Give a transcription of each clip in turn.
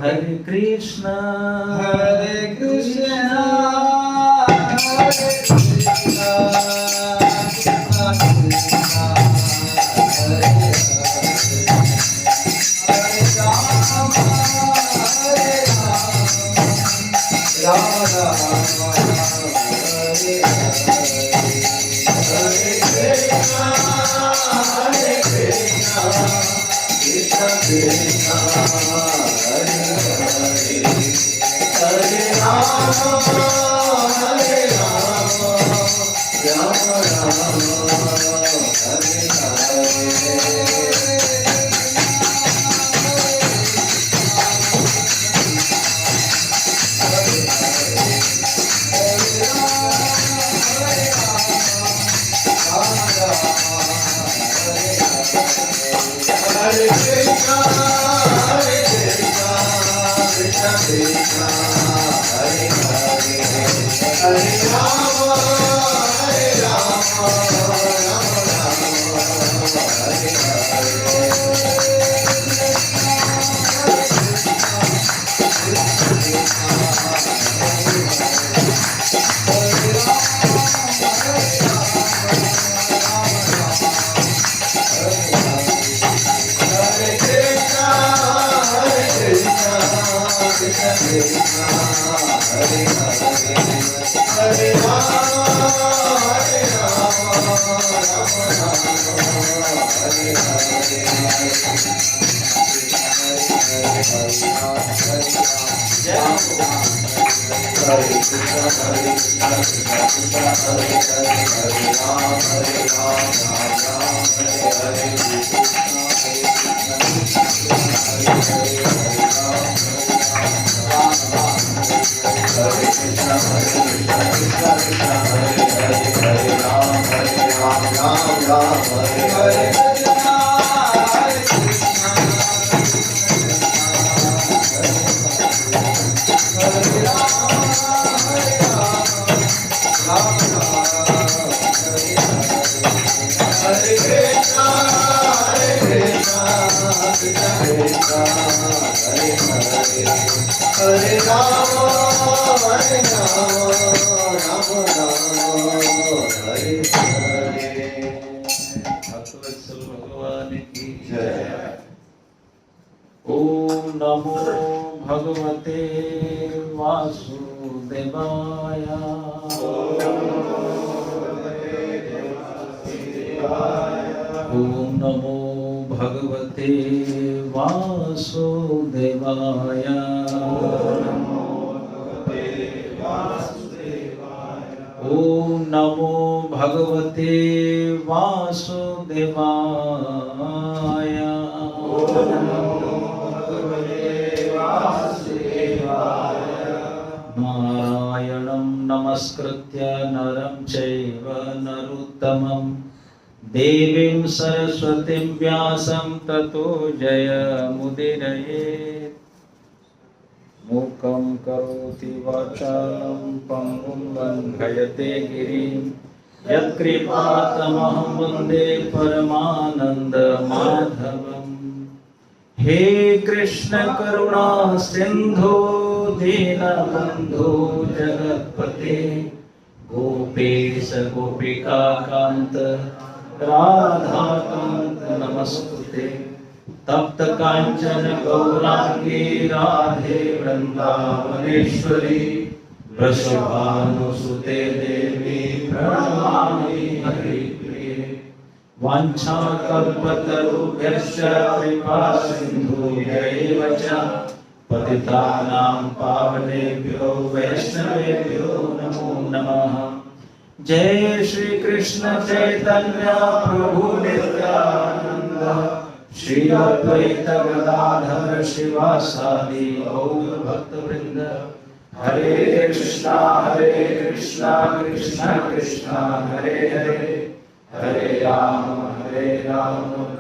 Hare Krishna, Hare Krishna, Hare Krishna, Krishna Krishna, Hare Hare, Hare Rama, Hare Rama, Rama Rama, Hare Hare, Hare Krishna, Hare Krishna, Krishna Krishna, Hare Hare Rama, Hare Rama, Rama Rama, Hare Hare Krishna, Hare Krishna, Krishna Krishna, Hare Hare, Hare Rama, Hare Rama, Rama Rama, Hare Om Namo Bhagavate Vasudevaya. Om Namo Bhagavate Vasudevaya. Om Namo Bhagavate Vasudevaya. Narayanam namaskritya naram chaiva naruttamam devim saraswatim vyasam tato jaya mudirayet. Mukam karoti vachalam pangum langhayate girim yat kripatamaham vande paramananda madhavam. हे कृष्ण करुणा सिंधु दीनबंधु जगत्पते गोपेश गोपिका कांत राधा कांत नमस्तुते तप्त कांचन गौरांगी राधे वृंदावनेश्वरी वृषभानुसुते देवी प्रणमामि हरिप्रिये वाञ्छाकल्पतरुभ्यश्च कृपा सिन्धुभ्यैव च पतितानां पावनेभ्यो वैष्णवेभ्यो नमो नमः। जय श्री कृष्ण चैतन्य प्रभु नित्यानंद, श्री अद्वैत गदाधर शिवासादि गौर भक्तवृंद। हरे कृष्णा कृष्णा कृष्णा हरे हरे, हरे राम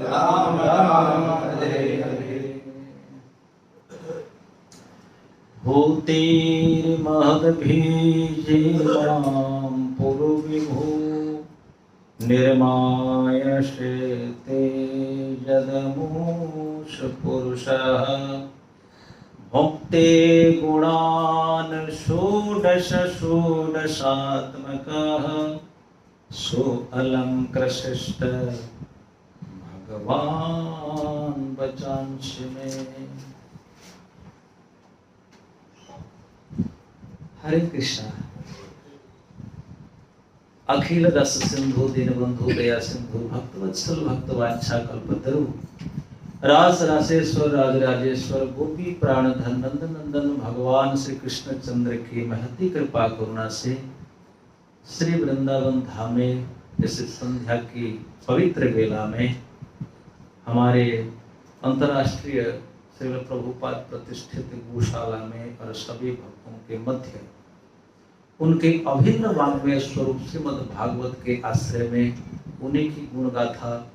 राम राम हरे हरे। भूतेर्महद्भिर्मां पुरुविभो निर्मायश्ते यदमुष पुरुषः। भुक्ते गुणान् षोडश षोडशात्मकः, सोऽलं कृशिष्ट भगवान् वचांसि मे। हरे कृष्णा। अखिल रस सिंधु दीनबंधु दया सिंधु भक्तवत्सल भक्तवांछा कल्पतरु रास रासेश्वर राजराजेश्वर गोपी प्राणधन नंदन नंदन भगवान श्री कृष्ण चंद्र की महती कृपा करुणा से श्री वृंदावन धाम में इस संध्या की पवित्र वेला में हमारे अंतर्राष्ट्रीय श्री प्रभुपाद प्रतिष्ठित गौशाला में और सभी भक्तों के मध्य उनके अभिन्न वाङ्मय स्वरूप श्रीमद् भागवत के आश्रय में उन्हीं की गुण गाथा,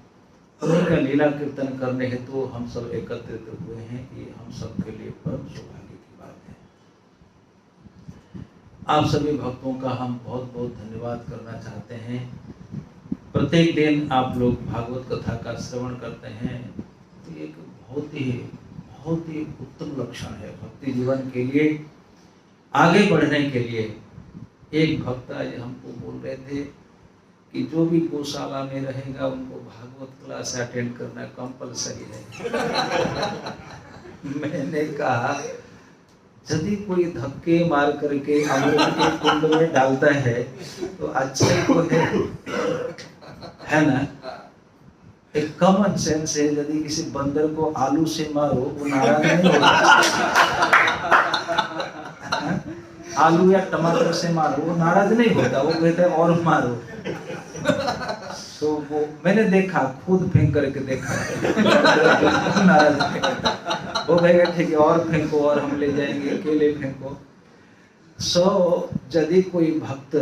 उन्हीं का लीला कीर्तन करने हेतु तो हम सब एकत्रित हुए हैं। ये हम सब के लिए परम सौभाग्य की बात है। आप सभी भक्तों का हम बहुत बहुत धन्यवाद करना चाहते हैं। प्रत्येक दिन आप लोग भागवत कथा का श्रवण करते हैं, तो एक बहुत ही उत्तम लक्षण है भक्ति जीवन के लिए, आगे बढ़ने के लिए। एक भक्त आज हमको बोल रहे थे कि जो भी गौशाला में रहेगा उनको भागवत क्लास अटेंड करना कंपलसरी है। मैंने कहा यदि कोई धक्के मार करके अमृत के कुंड में डालता है तो अच्छा ही तो है ना। एक कॉमन सेंस है, यदि किसी बंदर को आलू से मारो वो नाराज नहीं होता। आलू या टमाटर से मारो वो नाराज नहीं होता, वो कहता है और मारो। तो वो मैंने देखा, खुद फेंक करके देखा। नाराज नहीं होता, वो कहेगा ठीक है और फेंको और हम ले जाएंगे, अकेले फेंको। यदि कोई भक्त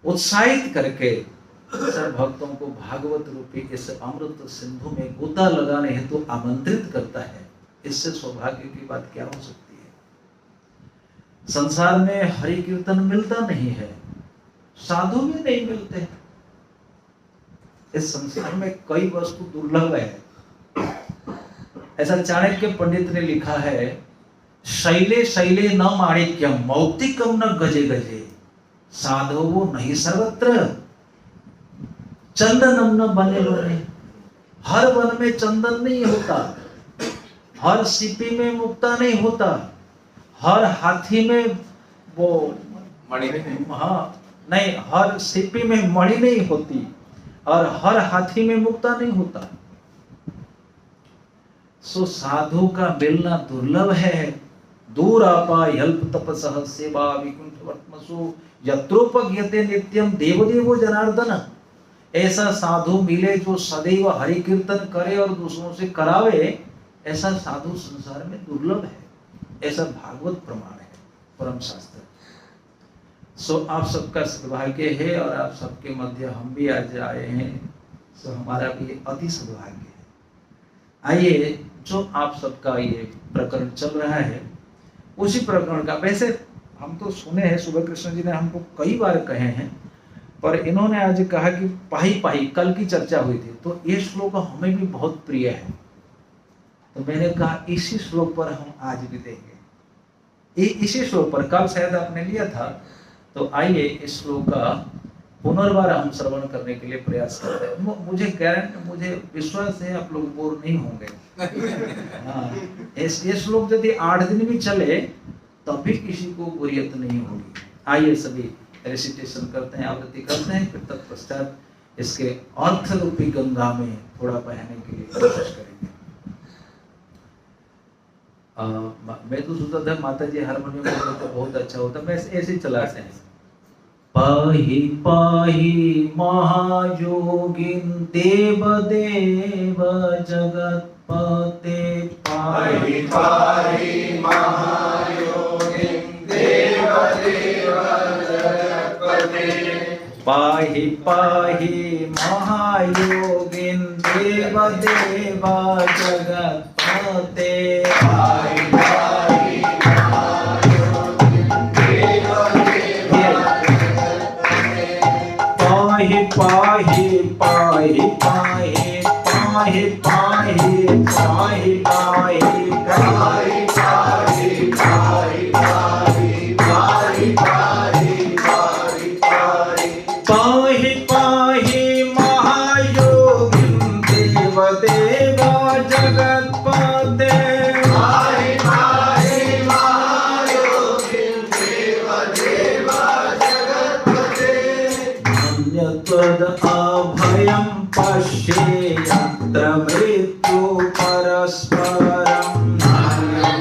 उत्साहित करके सब भक्तों को भागवत रूपी इस अमृत सिंधु में गोता लगाने हेतु तो आमंत्रित करता है, इससे सौभाग्य की बात क्या हो सकती है। संसार में हरि कीर्तन मिलता नहीं है, साधु भी नहीं मिलते। इस संसार में कई वस्तु दुर्लभ है। ऐसा चाणक्य पंडित ने लिखा है, शैले शैले न माणिक्यम मौक्तिकम न गजे गजे, साधवो नहीं सर्वत्र चंदनम न बने बने। हर वन में चंदन नहीं होता, हर सीपी में मुक्ता नहीं होता, हर हाथी में वो मणि नहीं, हर सीपी में मणि नहीं होती और हर हाथी में मुक्ता नहीं होता। सो साधु का मिलना दुर्लभ है। दूर आपा यल्प तपसः सेवा विकुंठ वर्तमसु यत्रोपज्ञते नित्यम देवदेवो जनार्दन। ऐसा साधु मिले जो सदैव हरि कीर्तन करे और दूसरों से करावे, ऐसा साधु संसार में दुर्लभ है। ऐसा भागवत प्रमाण है, परम शास्त्र। सो आप सबका सद्भाग्य है और आप सबके मध्य हम भी आज आए हैं, सो हमारा भी अति सद्भाग्य है। आइए, जो आप सबका ये प्रकरण चल रहा है उसी प्रकरण का, वैसे हम तो सुने हैं, सुबह कृष्ण जी ने हमको कई बार कहे हैं, पर इन्होंने आज कहा कि पाही पाही कल की चर्चा हुई थी, तो ये श्लोक हमें भी बहुत प्रिय है। तो मैंने कहा इसी श्लोक पर हम आज भी देंगे। इसी श्लोक पर कल शायद आपने लिया था, तो आइए इस श्लोक का पुनर्बार हम श्रवण करने के लिए प्रयास करते हैं। मुझे विश्वास है आप लोग बोर नहीं होंगे। हाँ, ये श्लोक यदि 8 दिन भी चले तब भी किसी को बोरियत नहीं होगी। आइए सभी रेसिटेशन करते हैं, आवृत्ति करते हैं, फिर तत्पश्चात इसके अर्थ रूपी गंगा में थोड़ा बहने के लिए कोशिश करेंगे। मैं तो सोचता था माता जी हारमोनियम बजाते तो बहुत अच्छा होता, मैं ऐसे ही चला से पाहि पाहि महायोगिन देव देव जगतपते पाहि पाहि महायोगिं देवदेव जगत्पते पाहि पाहि महायोगिन देव देव जगतपते पाहि पाहि महायोगिं देवदेव पाहि पाहि पाहि पाहि पाहि पाहि पाहि पाहि पाहि पाहि पाहि पाहि पाहि पाहि पाहि पाहि पाहि महायोगिं देव देव जगतपते पाहि पाहि महायोगिं देवदेव जगत्पते अन्यत्वद अभयं पश्येयत्र मृत्यु परस्परम् नान्यं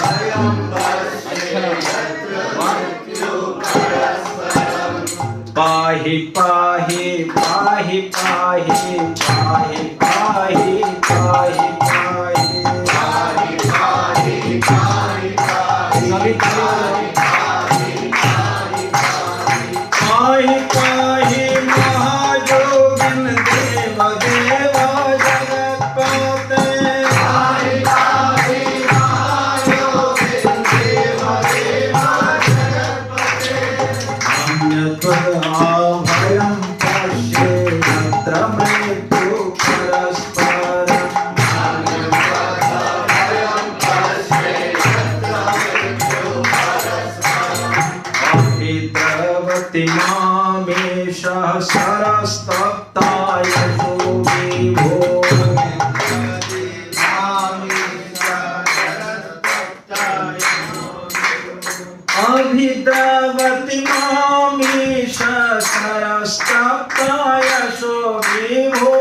भयं पश्येयत्र मृत्यु परस्परम् पाहि पाहि पाहि पाहि पाहि पाहि पाहि पाहि पाहि पाहि पाहि पाहि सभी पाहि पाहि पाहि महायोगिन देव देव जगतपते पाहि पाहि महायोगिं देवदेव जगत्पते अन्यत्वद अभयं पश्येयत्र मृत्यु परस्परम् भयं पश्येयत्र मृत्यु परस्परम् द्रवति मामेषः सरस्तप्ताय विभो अभिद्रवति मामीश सरस्तप्ताय विभो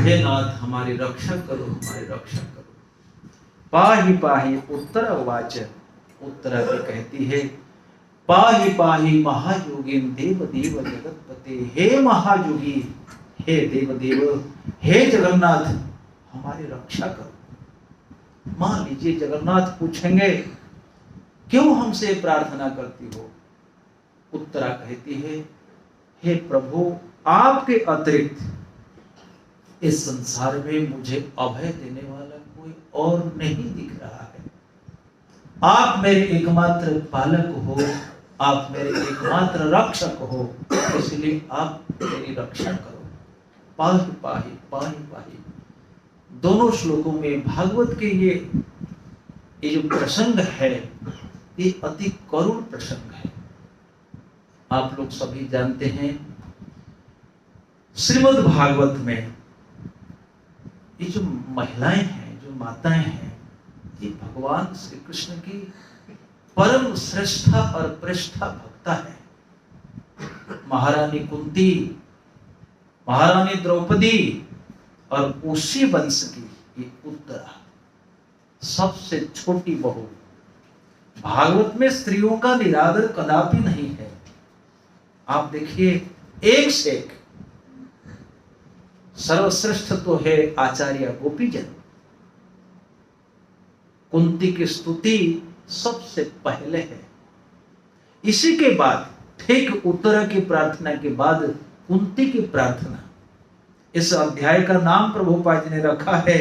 हे नाथ हमारी रक्षा करो, हमारी रक्षा करो। पाहि पाहि उत्तर वाच, उत्तरा भी कहती है पाहि पाहि महायोगिन देव देव जगतपते, हे महायोगी, हे देव देव, हे जगन्नाथ हमारी रक्षा करो। मान लीजिए जगन्नाथ पूछेंगे क्यों हमसे प्रार्थना करती हो? उत्तरा कहती है हे प्रभु, आपके अतिरिक्त इस संसार में मुझे अभय देने वाला कोई और नहीं दिख रहा है। आप मेरे एकमात्र पालक हो, आप मेरे एकमात्र रक्षक हो, इसलिए आप मेरी रक्षा करो। पाहि पाहि पाहि पाहि, दोनों श्लोकों में भागवत के ये जो प्रसंग है ये अति करुण प्रसंग है। आप लोग सभी जानते हैं श्रीमद् भागवत में ये जो महिलाएं हैं, जो माताएं हैं, ये भगवान श्री कृष्ण की परम श्रेष्ठा और प्रेष्ठा भक्ता है। महारानी कुंती, महारानी द्रौपदी और उसी वंश की ये उत्तरा, सबसे छोटी बहू। भागवत में स्त्रियों का निरादर कदापि नहीं है। आप देखिए एक से एक। सर्वश्रेष्ठ तो है आचार्य गोपीजन, कुंती की स्तुति सबसे पहले है। इसी के बाद ठीक उत्तरा की प्रार्थना के बाद कुंती की प्रार्थना। इस अध्याय का नाम प्रभुपाद जी ने रखा है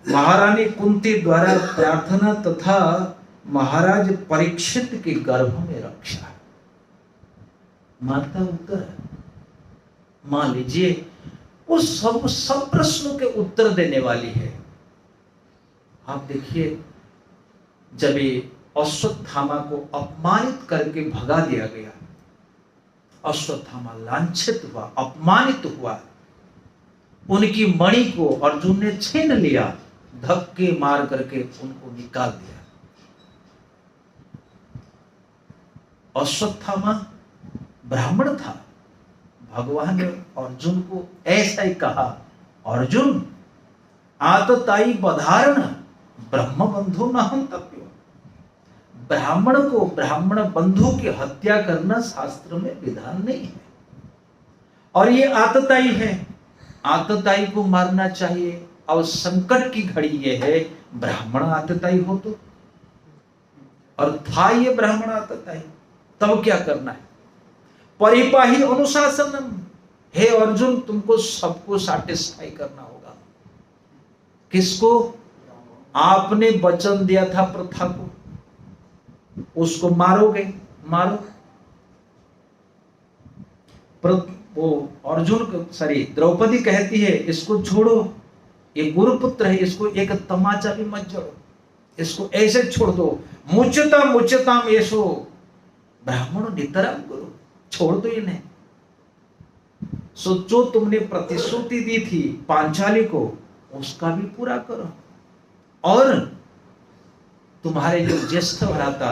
महारानी कुंती द्वारा प्रार्थना तथा महाराज परीक्षित के गर्भ में रक्षा। माता उत्तर मान लीजिए वो सब प्रश्नों के उत्तर देने वाली है। आप देखिए जब ये अश्वत्थामा को अपमानित करके भगा दिया गया, अश्वत्थामा लांछित हुआ, अपमानित हुआ, उनकी मणि को अर्जुन ने छीन लिया, धक्के मार करके उनको निकाल दिया। अश्वत्थामा ब्राह्मण था। भगवान ने अर्जुन को ऐसा ही कहा, अर्जुन आतताई बधारण ब्रह्म बंधु न हंतव्यो। ब्राह्मण को ब्राह्मण बंधु की हत्या करना शास्त्र में विधान नहीं है। और ये आतताई है, आतताई को मारना चाहिए। और संकट की घड़ी ये है, ब्राह्मण आतताई हो तो, और था ये ब्राह्मण आतताई, तब क्या करना है? परिपाही अनुशासनम। हे अर्जुन, तुमको सबको सैटिस्फाई करना होगा। किसको? आपने वचन दिया था प्रथा को, उसको मारोगे, मारो। वो अर्जुन द्रौपदी कहती है इसको छोड़ो, ये गुरुपुत्र है, इसको एक तमाचा भी मत जोड़ो, इसको ऐसे छोड़ दो। मुच्यताम मुच्यताम येषो ब्राह्मण नितराम गुरु, छोड़ दो इन्हें। सो जो तुमने प्रतिश्रुति दी थी पांचाली को, उसका भी पूरा करो। और तुम्हारे जो ज्येष्ठ भ्राता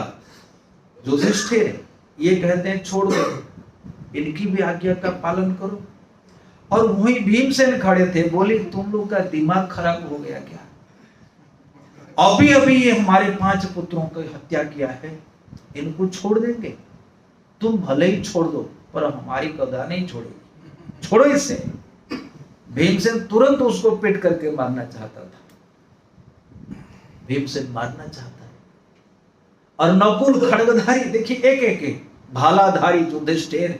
युधिष्ठिर, ये कहते हैं छोड़ दो, इनकी भी आज्ञा का पालन करो। और वही भीमसेन खड़े थे, बोले तुम लोग का दिमाग खराब हो गया क्या? अभी अभी ये हमारे 5 पुत्रों की हत्या किया है, इनको छोड़ देंगे? तुम भले ही छोड़ दो, पर हमारी गदा नहीं छोड़ेगी, छोड़ो इससे। भीमसेन तुरंत उसको पीट करके मारना चाहता था। भीमसेन मारना चाहता है। और नकुल खड्गधारी, देखिए एक एक भालाधारी युधिष्ठिर,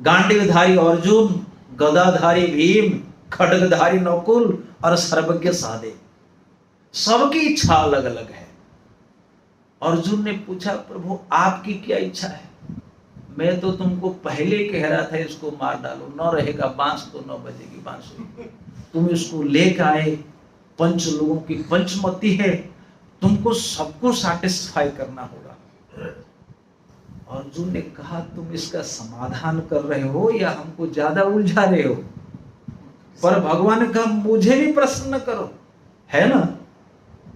गांडीवधारी अर्जुन, गदाधारी भीम, खड्गधारी नकुल और सर्वज्ञ सहदेव, सबकी इच्छा अलग अलग है। अर्जुन ने पूछा प्रभु आपकी क्या इच्छा है? मैं तो तुमको पहले कह रहा था इसको मार डालो, न रहेगा बांस तो न बजेगी बांसुरी। तुम इसको लेकर आए, 5 लोगों की पंचमति है, तुमको सबको सैटिस्फाई करना होगा। अर्जुन ने कहा तुम इसका समाधान कर रहे हो या हमको ज्यादा उलझा रहे हो? पर भगवान ने कहा मुझे भी प्रसन्न करो, है ना,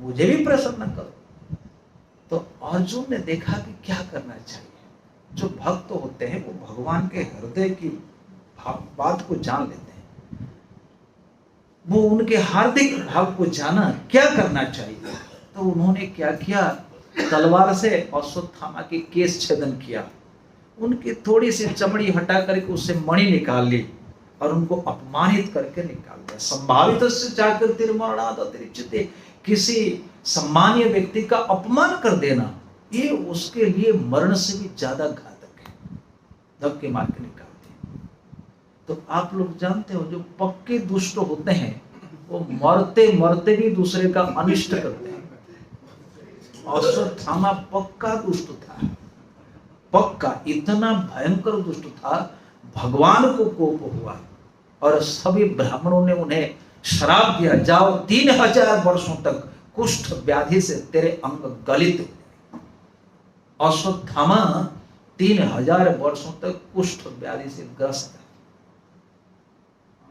मुझे भी प्रसन्न करो। तो अर्जुन ने देखा कि क्या करना चाहिए। जो भक्त होते हैं वो भगवान के हृदय की बात को जान लेते हैं, वो उनके हार्दिक भाव को जाना क्या करना चाहिए। तो उन्होंने क्या किया, तलवार से अश्वत्थामा की केस छेदन किया, उनकी थोड़ी सी चमड़ी हटा करके उससे मणि निकाल ली और उनको अपमानित करके निकाल दिया। संभावित से जाकर तिरमरणाद अतिरिच्यते, किसी सम्मानीय व्यक्ति का अपमान कर देना, ये उसके लिए मरण से भी ज्यादा घातक है, धक्के मार के निकाल दिया। तो आप लोग जानते हो जो पक्के दुष्ट होते हैं वो मरते मरते भी दूसरे का अनिष्ट करते हैं। अश्वत्थामा पक्का दुष्ट था, पक्का, इतना भयंकर दुष्ट था, भगवान को कोप हुआ और सभी ब्राह्मणों ने उन्हें श्राप दिया, जाओ 3000 वर्षों तक कुष्ठ व्याधि से तेरे अंग गलित। अश्वत्थामा 3000 वर्षों तक कुष्ठ व्याधि से ग्रस्त है।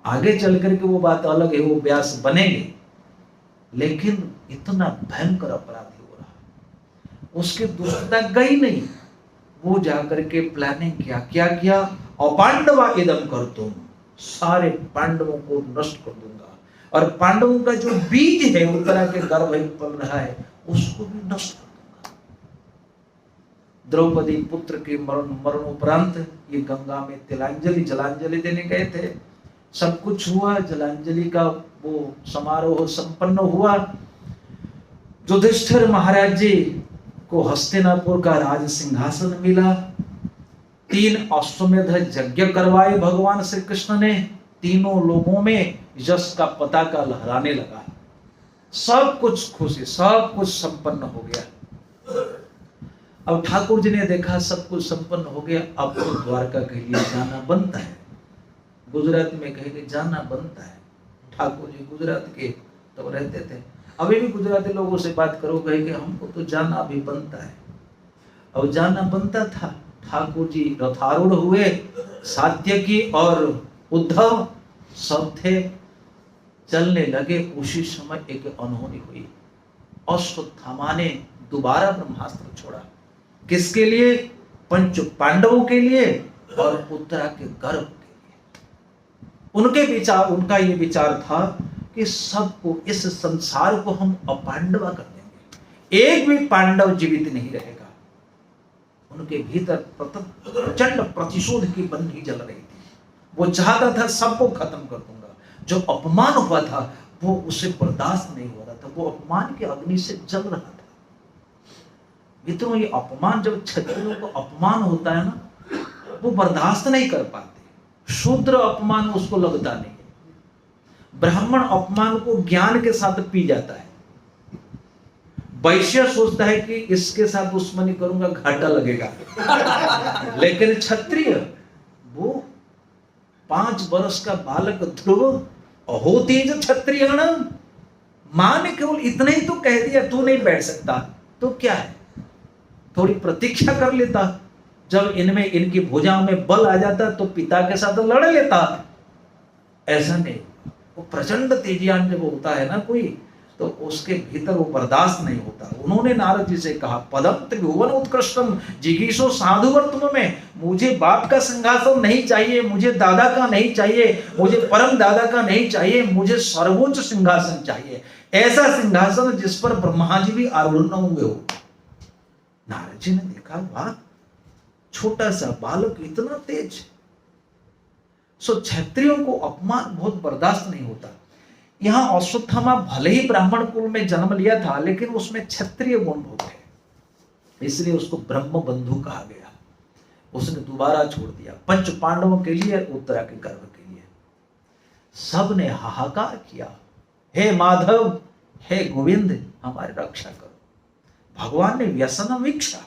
आगे चल करके वो बात अलग है, वो व्यास बनेंगे, लेकिन इतना भयंकर अपराधी हो रहा, उसकी दुष्टता गई नहीं। वो जाकर के प्लानिंग किया, क्या किया, अपांडवा इदम कर तुम, सारे पांडवों को नष्ट कर दूंगा, और पांडवों का जो बीज है उत्तरा के गर्भ में पल रहा है उसको भी नष्ट कर दूंगा। द्रौपदी पुत्र के मरणोपरांत ये गंगा में तिलांजलि जलांजलि देने गए थे। सब कुछ हुआ, जलांजलि का वो समारोह संपन्न हुआ। युधिष्ठिर महाराज जी को हस्तिनापुर का राज सिंहासन मिला। 3 अश्वमेध यज्ञ करवाए भगवान श्री कृष्ण ने। तीनों लोगों में यश का पताका लहराने लगा। सब कुछ खुशी, सब कुछ संपन्न हो गया। अब ठाकुर जी ने देखा सब कुछ संपन्न हो गया, अब तो द्वारका के लिए जाना बनता है। गुजरात में कहेंगे जाना बनता है। ठाकुर जी गुजरात के तो रहते थे। अभी भी गुजराती लोगों से बात करो, कहेंगे हमको तो जाना अभी बनता है। अब जाना बनता था। ठाकुर जी रथारूढ़ हुए, सात्यकी और उद्धव सब थे, चलने लगे। उसी समय एक अनहोनी हुई। अश्वत्थामा ने दोबारा ब्रह्मास्त्र छोड़ा। किसके लिए? पंच पांडवों के लिए और उत्तरा के गर्भ के लिए। उनके विचार, उनका ये विचार था कि सबको, इस संसार को हम अपांडवा कर देंगे, एक भी पांडव जीवित नहीं रहेगा। उनके भीतर प्रचंड प्रतिशोध की बंधी जल रही थी। वो चाहता था सबको खत्म कर दूंगा। जो अपमान हुआ था वो उसे बर्दाश्त नहीं हो रहा था। वो अपमान के अग्नि से जल रहा था। मित्रों, ये अपमान, जब क्षत्रियों को अपमान होता है ना, वो बर्दाश्त नहीं कर पाते। शूद्र अपमान उसको लगता नहीं है। ब्राह्मण अपमान को ज्ञान के साथ पी जाता है। वैश्य सोचता है कि इसके साथ दुश्मनी करूंगा घाटा लगेगा। लेकिन क्षत्रिय, वो 5 वर्ष का बालक ध्रुव, होती जो क्षत्रिय, मां ने केवल इतना ही तो कह दिया, तू नहीं बैठ सकता, तो क्या है, थोड़ी प्रतीक्षा कर लेता। जब इनमें, इनकी भुजाओं में बल आ जाता तो पिता के साथ लड़ लेता। ऐसा नहीं, वो प्रचंड तेजियान जब होता है ना कोई, तो उसके भीतर वो बर्दाश्त नहीं होता। उन्होंने नारद जी से कहा, पदम त्रिभुवन उत्कृष्टम जिगीषो साधुवर्तम में, मुझे बाप का सिंहासन नहीं चाहिए, मुझे दादा का नहीं चाहिए, मुझे परम दादा का नहीं चाहिए, मुझे सर्वोच्च सिंहासन चाहिए। ऐसा सिंहासन जिस पर ब्रह्मा जी भी आरूढ़ न हुए हो। नारद जी ने देखा, वाह, छोटा सा बालक इतना तेज। सो क्षत्रियों को अपमान बहुत बर्दाश्त नहीं होता। यहां अश्वत्थामा भले ही ब्राह्मण कुल में जन्म लिया था, लेकिन उसमें क्षत्रिय गुण बहुत थे, इसलिए उसको ब्रह्म बंधु कहा गया। उसने दोबारा छोड़ दिया, पंच पांडवों के लिए, उत्तरा के गर्भ के लिए। सब ने हाहाकार किया, हे माधव, हे गोविंद, हमारी रक्षा करो। भगवान ने व्यसन वीक्षा,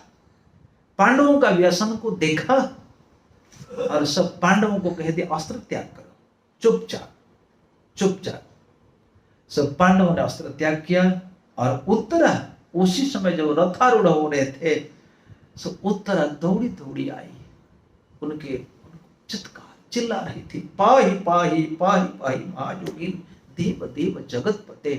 पांडवों का व्यसन को देखा और सब पांडवों को कह दिया, अस्त्र त्याग करो, चुपचाप चुपचाप। सब पांडवों ने अस्त्र त्याग किया। और उत्तरा उसी समय जब रथारूढ़ हो रहे थे, सो उत्तरा दौड़ी दौड़ी आई। उनके चित्कार चिल्ला रही थी, पाहि पाहि पाहि पाहि महायोगिन देव देव जगतपते।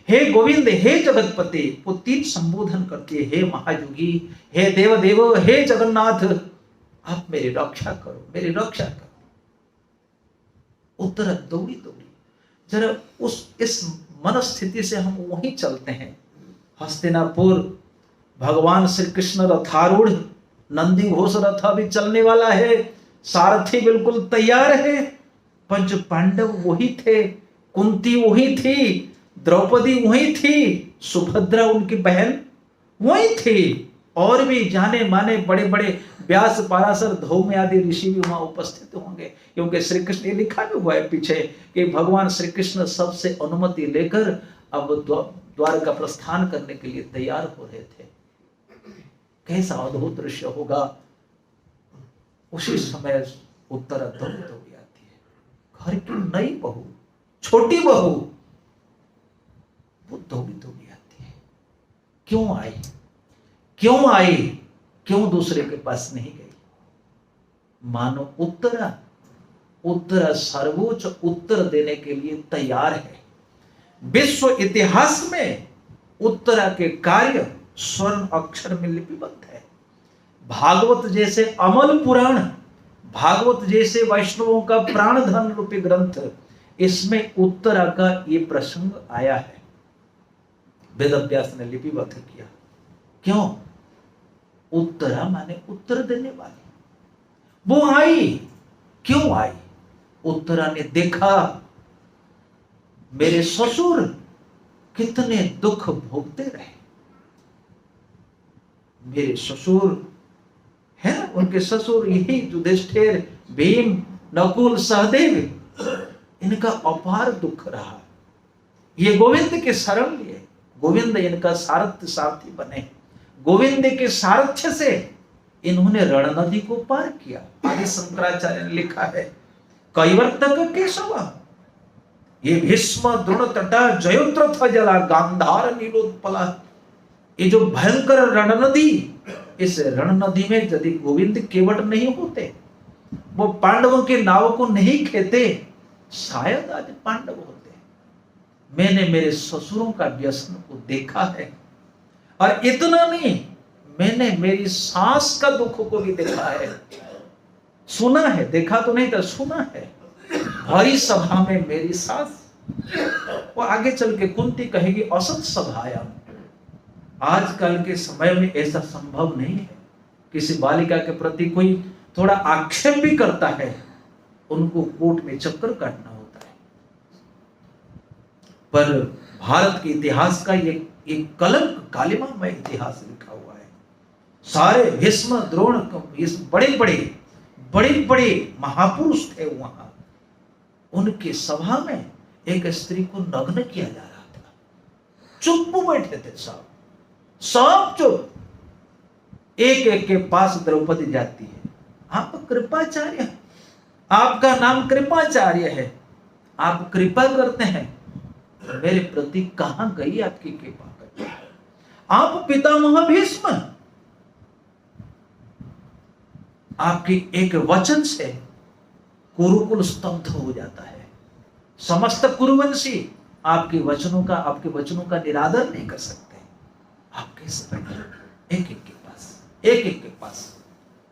हे गोविंद, हे जगतपते। वो 3 संबोधन करती है, हे महायोगी, हे देव देव, हे जगन्नाथ, आप मेरी रक्षा करो, मेरी रक्षा करो। उत्तरा दौड़ी दौड़ी। जरा इस मनस्थिति से हम वहीं चलते हैं। हस्तिनापुर, भगवान श्री कृष्ण रथारूढ़, नंदी घोष रथ अभी चलने वाला है, सारथी बिल्कुल तैयार है। पंच पांडव वही थे, कुंती वही थी, द्रौपदी वही थी, सुभद्रा उनकी बहन वही थी, और भी जाने माने बड़े बड़े व्यास, पाराशर, धौम्य आदि ऋषि भी वहां उपस्थित होंगे। क्योंकि श्री कृष्ण, ये लिखा भी हुआ है पीछे कि भगवान श्री कृष्ण सबसे अनुमति लेकर अब द्वारका प्रस्थान करने के लिए तैयार हो रहे थे। कैसा अद्भुत दृश्य होगा। उसी समय उत्तरा दौड़ी दौड़ी आती है। घर की नई बहू, छोटी बहू, वो दौड़ी दौड़ी आती है। क्यों आई? क्यों आई? क्यों दूसरे के पास नहीं गई? मानो उत्तरा सर्वोच्च उत्तर देने के लिए तैयार है। विश्व इतिहास में उत्तरा के कार्य स्वर्ण अक्षर में लिपिबद्ध है। भागवत जैसे अमल पुराण, भागवत जैसे वैष्णवों का प्राण धन रूपी ग्रंथ, इसमें उत्तरा का ये प्रसंग आया है। वेदव्यास ने लिपिबद्ध किया। क्यों? उत्तरा माने उत्तर देने वाली। वो आई। क्यों आई? उत्तरा ने देखा मेरे ससुर कितने दुख भोगते रहे, मेरे ससुर है, उनके ससुर यही युधिष्ठिर, भीम, नकुल, सहदेव, इनका अपार दुख रहा। ये गोविंद के शरण लिए, गोविंद इनका सारथ्य सारथी बने, गोविंद के सारथ्य से इन्होंने रण नदी को पार किया। आदि शंकराचार्य ने लिखा है, कैवर्तक केशव, ये भीष्म, द्रोण, तटा, जयोत्रथ जला, गांधार नीलोत्पला, ये जो भयंकर रण नदी, इस रण नदी में यदि गोविंद केवट नहीं होते, वो पांडवों के नाव को नहीं खेते, शायद आज पांडव होते। मैंने मेरे ससुरों का व्यसन को देखा है, और इतना नहीं, मैंने मेरी सास का दुख को भी देखा है, सुना है, देखा तो नहीं था, सुना है। भरी सभा में मेरी सास, वो आगे चल के कुंती कहेगी असत सभाया। आजकल के समय में ऐसा संभव नहीं है। किसी बालिका के प्रति कोई थोड़ा आक्षेप भी करता है, उनको कोर्ट में चक्कर काटना होता है। पर भारत के इतिहास का ये एक कलंक, कालिमामय इतिहास लिखा हुआ है। सारे भीष्म, द्रोण, बड़े बड़े महापुरुष थे वहां, उनके सभा में एक स्त्री को नग्न किया जा रहा था। चुप बैठे थे सब चुप। एक एक के पास द्रौपदी जाती है, आप कृपाचार्य, आपका नाम कृपाचार्य है, आप कृपा करते हैं, मेरे प्रति कहां गई आपकी कृपा करके? आप पितामह भीष्म, आपकी एक वचन से कुरुकुल स्तब्ध हो जाता है। समस्त कुरुवंशी आपके वचनों का निरादर नहीं कर सकते। आप कैसे बैठे? एक एक के पास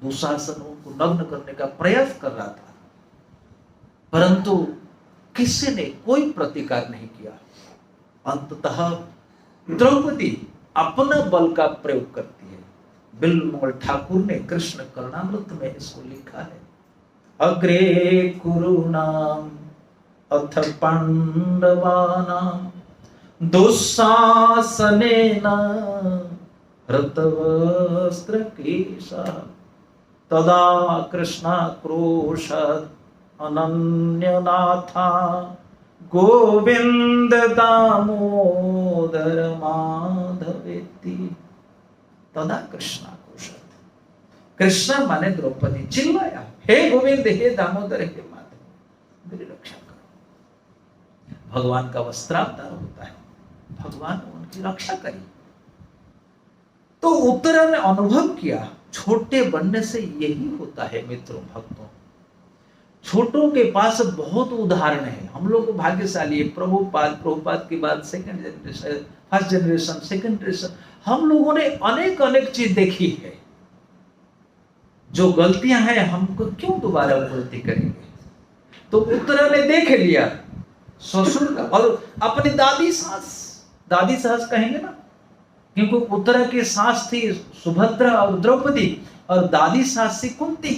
दुशासन उनको नग्न करने का प्रयास कर रहा था, परंतु किसी ने कोई प्रतिकार नहीं किया। अंततः द्रौपदी अपना बल का प्रयोग करती है। बिल्मोल ठाकुर ने कृष्ण करुणामृत में इसको लिखा है, अग्रे कुरुनाम अथ पांडवानाम दुःशासनेन हृतवस्त्रकेशः तदा कृष्णाक्रोशत् अनन्यनाथा गोविंद दामोदर माधवेति। तदा कृष्णाक्रोशत्, कृष्ण माने द्रौपदी चिल्लाया, हे गोविंद, हे दामोदर, हे माधव, मेरी रक्षा करो। भगवान का वस्त्रावतार होता है, भगवान उनकी रक्षा करी। तो उत्तरा ने अनुभव किया, छोटे बनने से यही होता है मित्रों, भक्तों। छोटों के पास बहुत उदाहरण है। हम लोग भाग्यशाली है। प्रभुपाद के बाद second generation, first generation, second generation, हम लोगों ने अनेक चीज देखी है। जो गलतियां हैं, हमको क्यों दोबारा गलती करेंगे? तो उत्तरा ने देख लिया ससुर का, और अपनी दादी सास कहेंगे ना, क्योंकि उत्तरा की सास थी सुभद्रा और द्रौपदी, और दादी सास थी कुंती।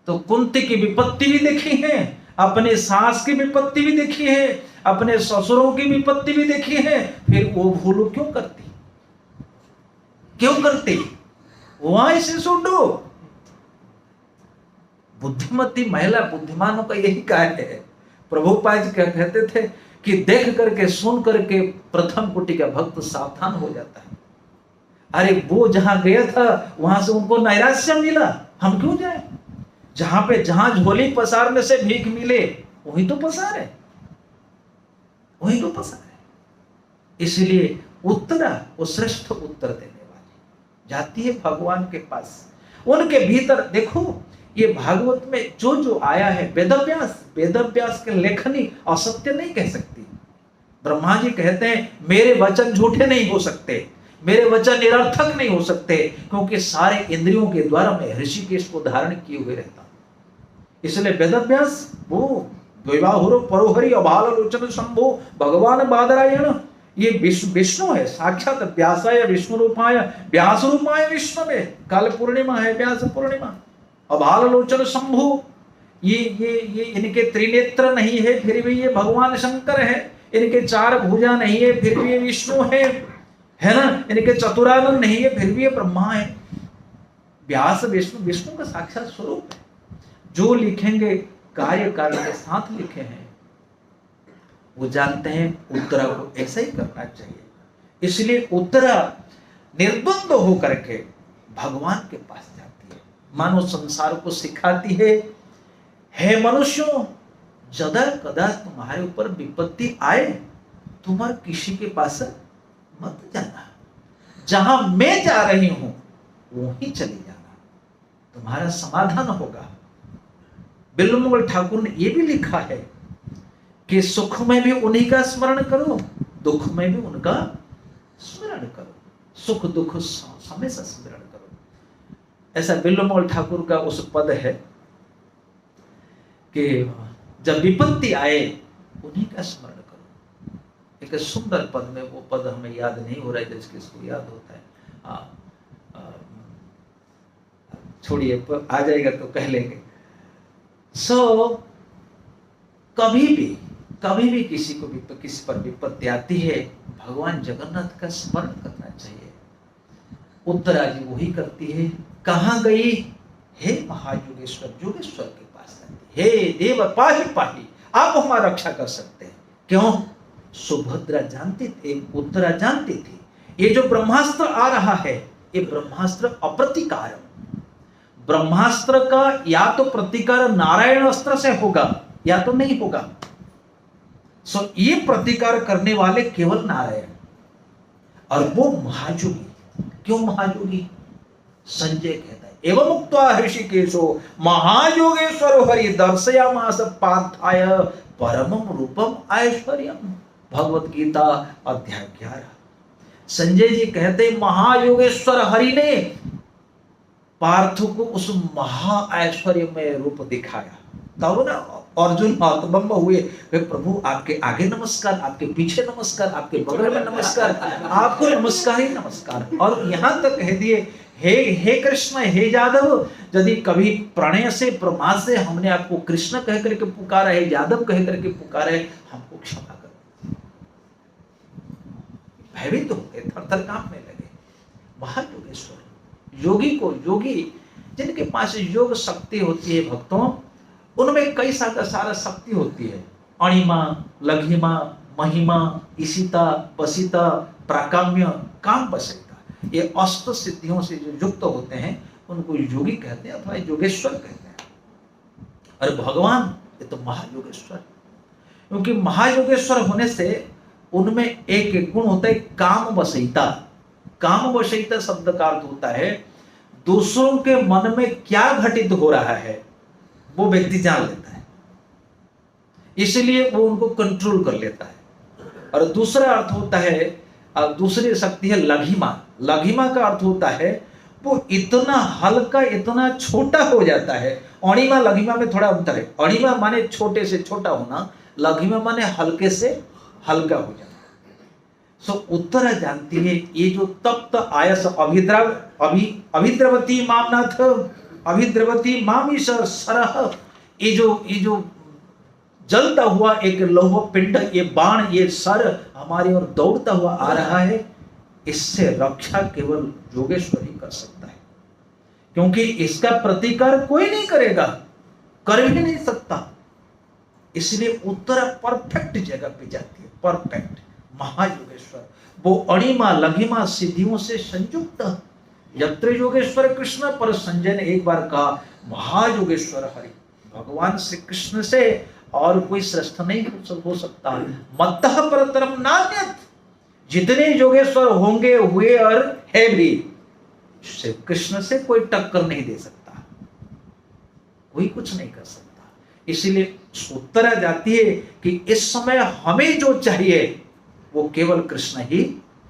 तो कुंती की विपत्ति भी देखी है, अपने सास की विपत्ति भी देखी है, अपने ससुरों की विपत्ति भी देखी है, फिर वो भूल क्यों करती? वहां से सुनो, बुद्धिमती महिला, बुद्धिमानों का यही कार्य है। प्रभुपाद क्या कहते थे कि देख करके, सुन करके प्रथम कोटि का भक्त सावधान हो जाता है। अरे वो जहां गया था वहां से उनको नैराश्य मिला, हम क्यों जाए? जहां झोली पसारने से भीख मिले, वही तो पसारे। इसलिए उत्तरा वो श्रेष्ठ उत्तर देने वाली जाती है भगवान के पास। उनके भीतर देखो, ये भागवत में जो आया है, वेदव्यास के लेखनी असत्य नहीं कह सकती। ब्रह्मा जी कहते हैं मेरे वचन झूठे नहीं हो सकते, मेरे वचन निरर्थक नहीं हो सकते, क्योंकि सारे इंद्रियों के द्वारा मैं ऋषिकेश को धारण किए हुए रहता हूं। इसलिए वेदव्यास वो द्वैवाहुरो परोहरि अबालोचन शंभो भगवान बादरायण, ये विष्णु है, साक्षात व्यासाय विष्णु रूपाय व्यास रूपाय विष्णवे। काल पूर्णिमा है, व्यास पूर्णिमा। अबालोचन शंभो, ये इनके त्रिनेत्र नहीं है, फिर भी ये भगवान शंकर है। इनके चार भुजा नहीं है, फिर भी ये विष्णु है है ना, यानी कि चतुरानंद नहीं है फिर भी ये ब्रह्मा है। व्यास विष्णु का साक्षात स्वरूप है। जो लिखेंगे कार्य कारण के साथ लिखे हैं, वो जानते हैं उत्तरा को ऐसा ही करना चाहिए। इसलिए उत्तरा निर्द्वंद होकर के भगवान के पास जाती है, मानव संसार को सिखाती है, हे मनुष्यों, जदा कदा तुम्हारे ऊपर विपत्ति आए, तुम्हारे किसी के पास मत जाना, जहां मैं जा रही हूं वहीं चले जाना, तुम्हारा समाधान होगा। बिल्वमंगल ठाकुर ने यह भी लिखा है कि सुख में भी उन्हीं का स्मरण करो, दुख में भी उनका स्मरण करो, सुख दुख हमेशा स्मरण करो। ऐसा बिल्वमंगल ठाकुर का उस पद है कि जब विपत्ति आए उन्हीं का स्मरण करो। एक सुंदर पद में, वो पद हमें याद नहीं हो रहा है, जिसको याद होता है छोड़िए, आ जाएगा तो कह लेंगे। कभी भी किसी पर विपत्ति आती है, भगवान जगन्नाथ का स्मरण करना चाहिए। उत्तरा जी वही करती है। कहां गई? हे महायोगेश्वर, योगेश्वर के पास जाती। हे देव पाहि पाहि, आप हमारी रक्षा कर सकते हैं। क्यों? सुभद्रा जानती थी, उत्तरा जानती थी, ये जो ब्रह्मास्त्र आ रहा है, ये ब्रह्मास्त्र अप्रतिकार, ब्रह्मास्त्र का या तो प्रतिकार नारायण अस्त्र से होगा या तो नहीं होगा। ये प्रतिकार करने वाले केवल नारायण, और वो महायोगी। क्यों महायोगी? संजय कहता है, एवं उक्त्वा ऋषिकेशो महायोगेश्वर हरि दर्शयामास पार्थाय परमं रूपम ऐश्वर्यम। भगवत गीता अध्याय 11। संजय जी कहते, महायोगेश्वर हरि ने पार्थ को उस महा ऐश्वर्य में रूप दिखाया। तब ना अर्जुन हतभम्ब हुए, वे प्रभु आपके आगे नमस्कार, आपके पीछे नमस्कार, आपके बगल में नमस्कार, आपको नमस्कार ही नमस्कार। और यहां तक कह दिए, हे कृष्ण, हे यादव, यदि कभी प्रणय से प्रमाद से हमने आपको कृष्ण कह करके पुकारा है, यादव कह करके पुकारा है, हमको क्षमा करो। भयभीत हो गए, थर-थर कांपने लगे। महायोगेश्वर योगी जिनके पास योग शक्ति होती है भक्तों, उनमें कई सारा शक्ति होती है। अणिमा, लघिमा, महिमा, ईशिता, वसिता, प्राकाम्य, काम वसिता, ये अष्ट सिद्धियों से जो युक्त होते हैं उनको योगी कहते हैं अथवा योगेश्वर कहते हैं। अरे भगवान ये तो महायोगेश्वर, क्योंकि महायोगेश्वर होने से उनमें एक गुण होता है, काम वसिता। काम वसिता शब्द का अर्थ होता है दूसरों के मन में क्या घटित हो रहा है वो व्यक्ति जान लेता है, इसलिए वो उनको कंट्रोल कर लेता है। और दूसरा अर्थ होता है, दूसरी शक्ति है लघिमा। लघिमा का अर्थ होता है वो इतना हल्का, इतना छोटा हो जाता है। अणिमा लघिमा में थोड़ा अंतर है। अणिमा माने छोटे से छोटा होना, लघिमा माने हल्के से हल्का हो जाना। उत्तरा जानती है, ये जो तप्त आयस अभिद्रवती मामनाथ अभिद्रवती मामीश सरह, ये जो जलता हुआ एक लौह पिंड, ये बाण, ये सर हमारी ओर दौड़ता हुआ आ रहा है, इससे रक्षा केवल योगेश्वर ही कर सकता है, क्योंकि इसका प्रतिकार कोई नहीं करेगा, कर भी नहीं सकता। इसलिए उत्तरा परफेक्ट जगह पे जाती है, परफेक्ट महायोगेश्वर। वो अणिमा लघिमा सिद्धियों से संयुक्त। यत्र योगेश्वर कृष्ण, पर संजय ने एक बार कहा महायोगेश्वर हरि, भगवान श्री कृष्ण से और कोई श्रेष्ठ नहीं हो सकता। मत्तः परतरम नान्यत्, जितने योगेश्वर होंगे हुए और है भी, श्री कृष्ण से कोई टक्कर नहीं दे सकता, कोई कुछ नहीं कर सकता। इसलिए उत्तरा जाती है कि इस समय हमें जो चाहिए वो केवल कृष्ण ही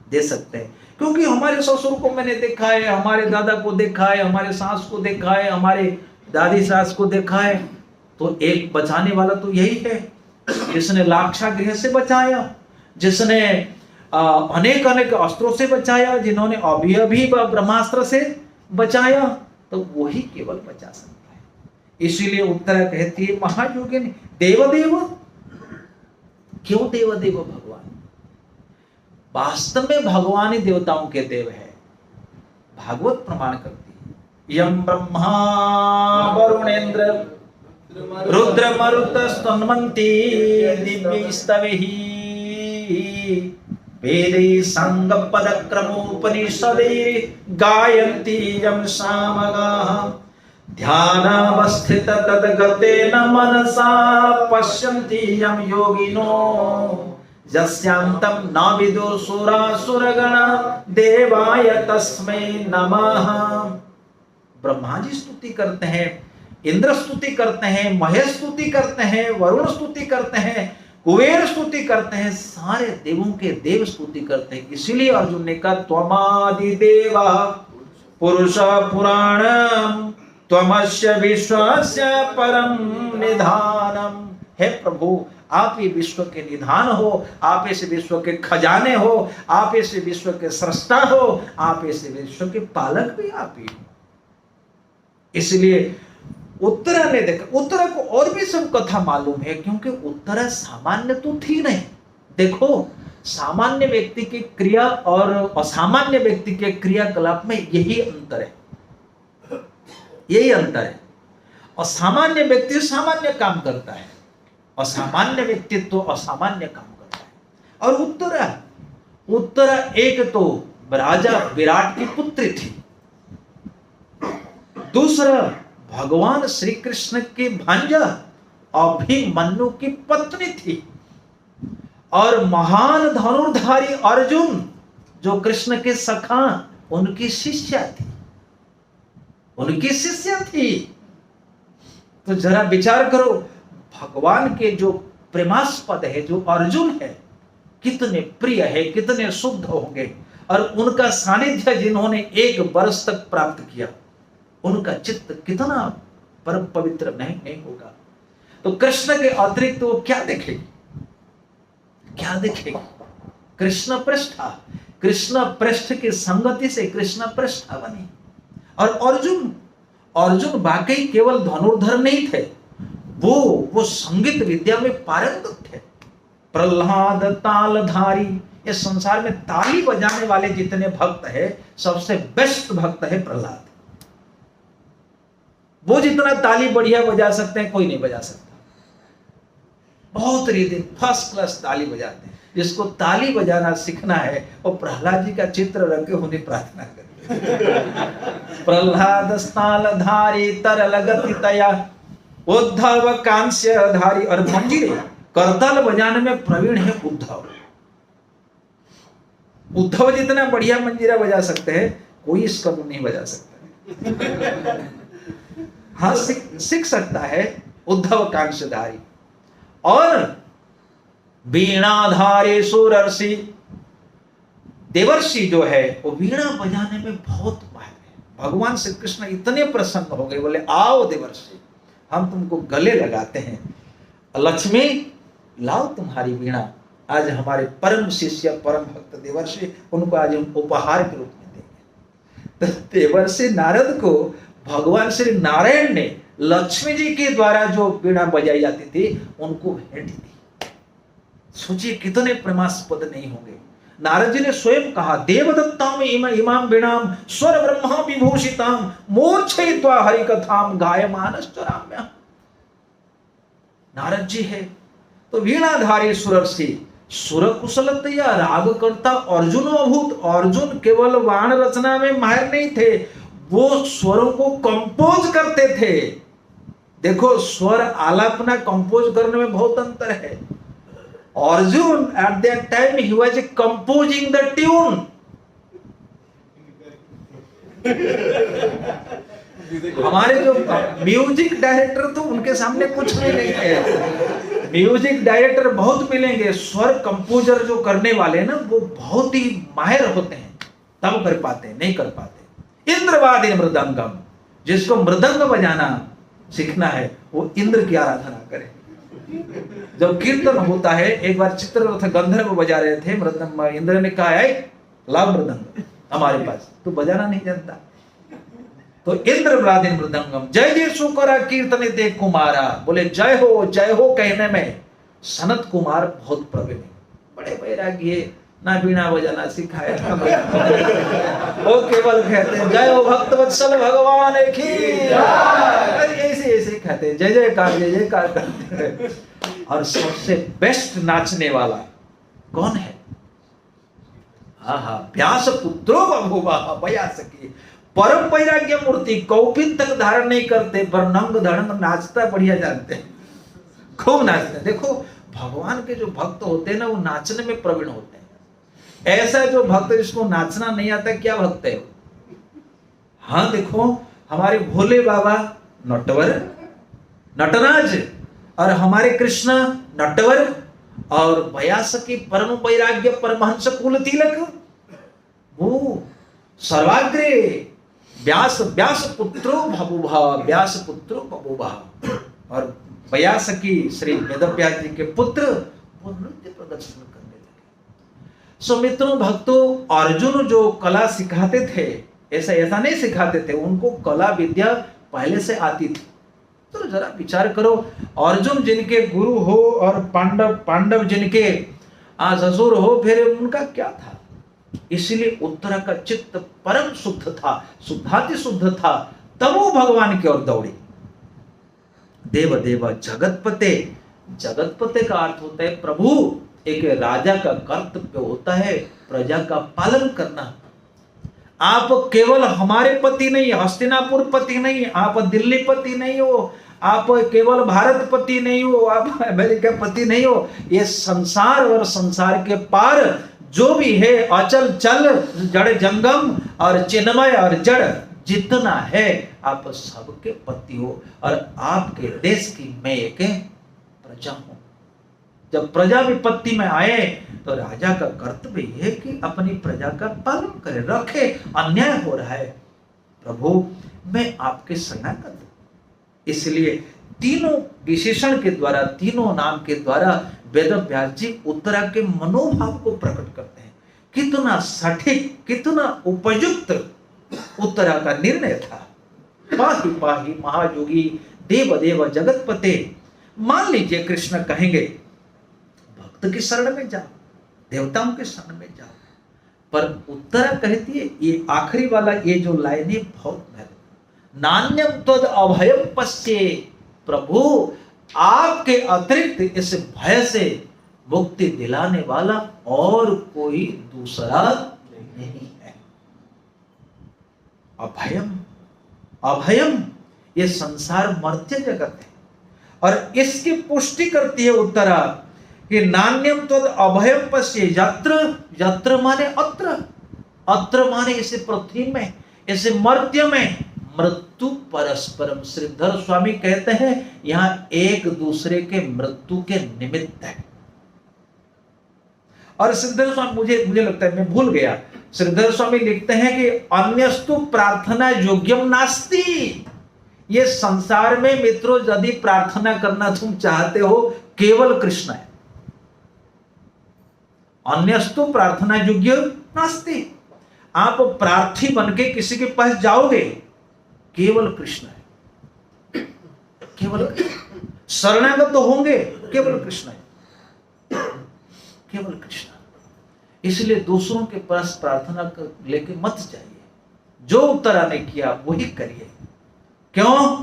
दे सकते हैं, क्योंकि हमारे ससुर को मैंने देखा है, हमारे दादा को देखा है, हमारे सास को देखा है, हमारे दादी सास को देखा है, तो एक बचाने वाला तो यही है, जिसने लाक्षागृह से बचाया, जिसने अनेक अस्त्रों से बचाया, जिन्होंने अभी ब्रह्मास्त्र से बचाया, तो वही केवल बचा सकता है। इसीलिए उत्तरा कहती है महायोगिनी देवदेव। क्यों देवदेव भगवान? वास्तव में भगवान ही देवताओं के देव है। भागवत प्रमाण करती है। यम ब्रह्मा वरुणेन्द्र रुद्र मरुत स्तन्वन्ति दिव्यैस्तवैः वेदैः साङ्गपदक्रमोपनिषदैः गायन्ति यं सामगाः ध्यानावस्थित तद्गतेन मनसा पश्यन्ति यं योगिनो यस्यान्तं न विदुषुरासुरगणा देवाय तस्मै नमः। ब्रह्मा जी स्तुति करते हैं, इंद्र स्तुति करते हैं, महेश स्तुति करते हैं, वरुण स्तुति करते हैं, कुबेर स्तुति करते हैं, सारे देवों के देव स्तुति करते हैं। इसीलिए अर्जुन ने कहा त्वमादि देवा पुरुष पुराणम त्वमस्य विश्वस्य परम निधानम। हे प्रभु, आप ही विश्व के निधान हो, आप इस विश्व के खजाने हो, आप इस विश्व के सृष्टा हो, आप इस विश्व के पालक भी आप ही हो। इसलिए उत्तरा ने देखा, उत्तरा को और भी सब कथा मालूम है, क्योंकि उत्तरा सामान्य तो थी नहीं। देखो, सामान्य व्यक्ति की क्रिया और असामान्य व्यक्ति के क्रियाकलाप में यही अंतर है, यही अंतर है। असामान्य व्यक्ति सामान्य काम करता है, असामान्य व्यक्तित्व तो असामान्य काम करता है। और उत्तरा एक तो राजा विराट की पुत्री थी, दूसरा भगवान श्री कृष्ण की भांजा अभिमन्यु की पत्नी थी, और महान धनुर्धारी अर्जुन जो कृष्ण के सखा उनकी शिष्या थी, उनकी शिष्या थी। तो जरा विचार करो, भगवान के जो प्रेमास्पद है, जो अर्जुन है, कितने प्रिय है, कितने शुद्ध होंगे, और उनका सानिध्य जिन्होंने 1 वर्ष तक प्राप्त किया, उनका चित्त कितना परम पवित्र नहीं होगा। तो कृष्ण के अतिरिक्त वो क्या देखेगी, क्या देखेगी? कृष्ण पृष्ठा, कृष्ण पृष्ठ की संगति से कृष्ण पृष्ठा बनी। और अर्जुन वाकई केवल धनुर्धर नहीं थे, वो संगीत विद्या में पारंगत थे। प्रहलाद तालधारी, इस संसार में ताली बजाने वाले जितने भक्त हैं, सबसे बेस्ट भक्त है प्रहलाद। वो जितना ताली बढ़िया बजा सकते हैं कोई नहीं बजा सकता, बहुत रीति फर्स्ट क्लास ताली बजाते हैं। जिसको ताली बजाना सीखना है वो प्रहलाद जी का चित्र रख के उन्हें प्रार्थना करे। प्रहलाद तालधारी तरल गति तया उद्धव कांस्य धारी। और मंजीरे करताल बजाने में प्रवीण है उद्धव जितना बढ़िया मंजीरा बजा सकते हैं, कोई इसका नहीं बजा सकता। हाँ, सीख सकता है उद्धव कांस्यधारी। और वीणाधारी सुरर्षि, देवर्षि जो है वो वीणा बजाने में बहुत माहिर है। भगवान श्री कृष्ण इतने प्रसन्न हो गए, बोले आओ देवर्षि, हम तुमको गले लगाते हैं, लक्ष्मी लाओ तुम्हारी वीणा। आज हमारे परम शिष्य परम भक्त देवर्षि, उनको आज हम उपहार के रूप में देंगे। तो देवर्षि नारद को भगवान श्री नारायण ने लक्ष्मी जी के द्वारा जो वीणा बजाई जाती थी उनको भेंट दी। सोचिए कितने प्रेमास्पद नहीं होंगे। नारद जी ने स्वयं कहा, देवदत्ताम इमाम वीणाम स्वर ब्रह्मा विभूषिताम मूर्छयित्वा हरि कथाम गायमानश्चराम्यः। नारद जी है तो वीणाधारी सुरर्षि, सुर कुशलतया राग करता अर्जुन अभूत। अर्जुन केवल वाण रचना में माहिर नहीं थे, वो स्वरों को कंपोज करते थे। देखो, स्वर आलापना कंपोज करने में बहुत अंतर है। Arjun at that time he was composing the tune. हमारे जो म्यूजिक डायरेक्टर तो उनके सामने कुछ भी नहीं है। म्यूजिक डायरेक्टर बहुत मिलेंगे, स्वर कंपोजर जो करने वाले ना वो बहुत ही माहिर होते हैं, तब कर पाते हैं, नहीं कर पाते। इंद्रवादी मृदंगम, जिसको मृदंग बजाना सीखना है वो इंद्र की आराधना करे। जब कीर्तन होता है, एक बार चित्ररथ गंधर्व बजा रहे थे मृदंग, इंद्र ने कहा है लाओ मृदंग हमारे पास, तू बजाना नहीं जानता। तो इंद्रवादी मृदंगम जय जय सुकरा कीर्तन दे कुमारा, बोले जय हो कहने में सनत कुमार बहुत प्रवीण, बड़े वैरागी, ना बीणा बजाना सिखाया। वो केवल कहते हैं जय हो भक्त वत्सल भगवान की, ऐसे ऐसे कहते हैं, जय जयकार करते हैं। और सबसे बेस्ट नाचने वाला कौन है? व्यास पुत्रो बभूवा व्यासकी, परम वैराग्य मूर्ति, कौपिन तक धारण नहीं करते पर नंग धड़ंग नाचता बढ़िया जानते हैं, खूब नाचते हैं। देखो भगवान के जो भक्त होते हैं ना, वो नाचने में प्रवीण होते हैं। ऐसा जो भक्त जिसको नाचना नहीं आता, क्या भक्त है? हाँ देखो हमारे भोले बाबा नटवर नटराज, और हमारे कृष्ण नटवर, और व्यासकी परम वैराग्य परमहंस कुल तिलक, वो सर्वाग्रे व्यास पुत्रो बभूवा, व्यास पुत्रो बभूवा। और व्यासकी श्री वेदव्यास जी के पुत्र वो नृत्य प्रदर्शन करने लगे। सो मित्रों भक्तों, अर्जुन जो कला सिखाते थे, ऐसा नहीं सिखाते थे, उनको कला विद्या पहले से आती थी। तो जरा विचार करो, अर्जुन जिनके गुरु हो और पांडव जिनके ससुर हो, फिर उनका क्या था? इसलिए उत्तरा का चित्त परम शुद्ध था, शुद्धाति शुद्ध था, तब वो भगवान की ओर दौड़ी। देव देव जगतपते, जगतपते का अर्थ होता है प्रभु। एक राजा का कर्तव्य होता है प्रजा का पालन करना। आप केवल हमारे पति नहीं, हस्तिनापुर पति नहीं, आप दिल्ली पति नहीं हो, आप केवल भारत पति नहीं हो, आप अमेरिका पति नहीं हो। ये संसार और संसार के पार जो भी है, अचल चल जड़ जंगम और चिन्मय और जड़ जितना है, आप सबके पति हो। और आपके देश की मैं एक प्रजा हूं। जब प्रजा विपत्ति में आए तो राजा का कर्तव्य है कि अपनी प्रजा का पालन करे, रखे। अन्याय हो रहा है, प्रभु मैं आपके शरणागत हूं। इसलिए तीनों विशेषण के द्वारा, तीनों नाम के द्वारा वेदव्यास जी उत्तरा के मनोभाव को प्रकट करते हैं। कितना सटीक, कितना उपयुक्त उत्तरा का निर्णय था। पाहि पाहि महायोगी देव देव जगतपते। मान लीजिए कृष्ण कहेंगे भक्त की शरण में जाओ, देवताओं के शरण में जाओ, पर उत्तरा कहती है, ये आखिरी वाला ये जो लाइन है बहुत महत्वपूर्ण, नान्यम त्वद अभयम पश्ये। प्रभु आपके अतिरिक्त इस भय से मुक्ति दिलाने वाला और कोई दूसरा नहीं है। अभयम, अभयम ये संसार मर्त्य जगत है, और इसकी पुष्टि करती है उत्तरा कि नान्यम त्वद अभयम पश्ये। यत्र, यत्र माने अत्र, अत्र माने इसे पृथ्वी में, इसे मर्त्य में, मृत्यु परस्परम। श्रीधर स्वामी कहते हैं यहां एक दूसरे के मृत्यु के निमित्त है। और श्रीधर स्वामी, मुझे लगता है मैं भूल गया, श्रीधर स्वामी लिखते हैं कि अन्यस्तु प्रार्थना योग्यम नास्ति। ये संसार में मित्रों यदि प्रार्थना करना तुम चाहते हो, केवल कृष्ण है। अन्यस्तु प्रार्थना योग्य नास्ति। आप प्रार्थी बनके किसी के पास जाओगे, केवल कृष्ण है, केवल शरणागत तो होंगे, केवल कृष्ण है, केवल कृष्ण। इसलिए दूसरों के पास प्रार्थना लेके मत जाइए, जो उत्तरा ने किया वही करिए। क्यों?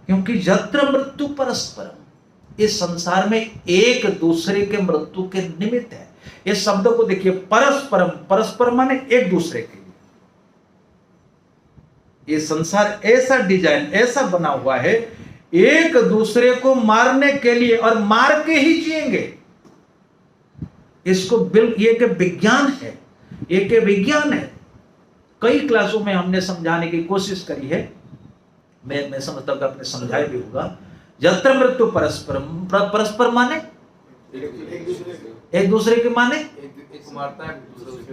क्योंकि यत्र मृत्यु परस्परम, इस संसार में एक दूसरे के मृत्यु के निमित्त है। इस शब्द को देखिए, परस्परम, परस्पर माने एक दूसरे के लिए। ये संसार ऐसा डिजाइन, ऐसा बना हुआ है, एक दूसरे को मारने के लिए, और मार के ही जिएंगे। इसको ये के विज्ञान है, ये के विज्ञान है। कई क्लासों में हमने समझाने की कोशिश करी है, मैं समझता हूं कि आपने समझाया भी होगा। यत्र मृत्यु परस्परम, परस्पर माने एक दूसरे के माने,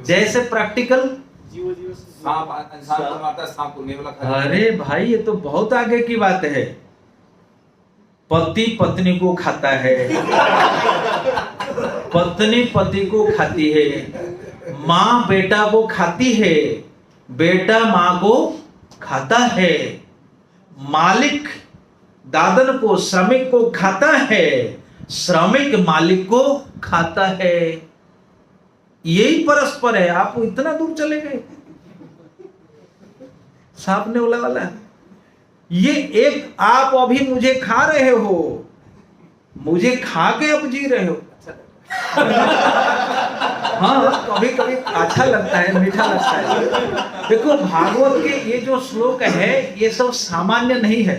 जैसे प्रैक्टिकल सांप इंसान को मारता है, सांप को नेवला खाता है। अरे भाई ये तो बहुत आगे की बात है। पति पत्नी को खाता है, पत्नी पति को खाती है, माँ बेटा को खाती है, बेटा माँ को खाता है, मालिक दादन को, श्रमिक को खाता है, श्रमिक मालिक को खाता है। यही परस्पर है। आप इतना दूर चले गए, सांप ने बोला वाला ये एक, आप अभी मुझे खा रहे हो, मुझे खा के अब जी रहे हो। हाँ, कभी कभी अच्छा लगता है, मीठा लगता है। देखो भागवत के ये जो श्लोक है ये सब सामान्य नहीं है,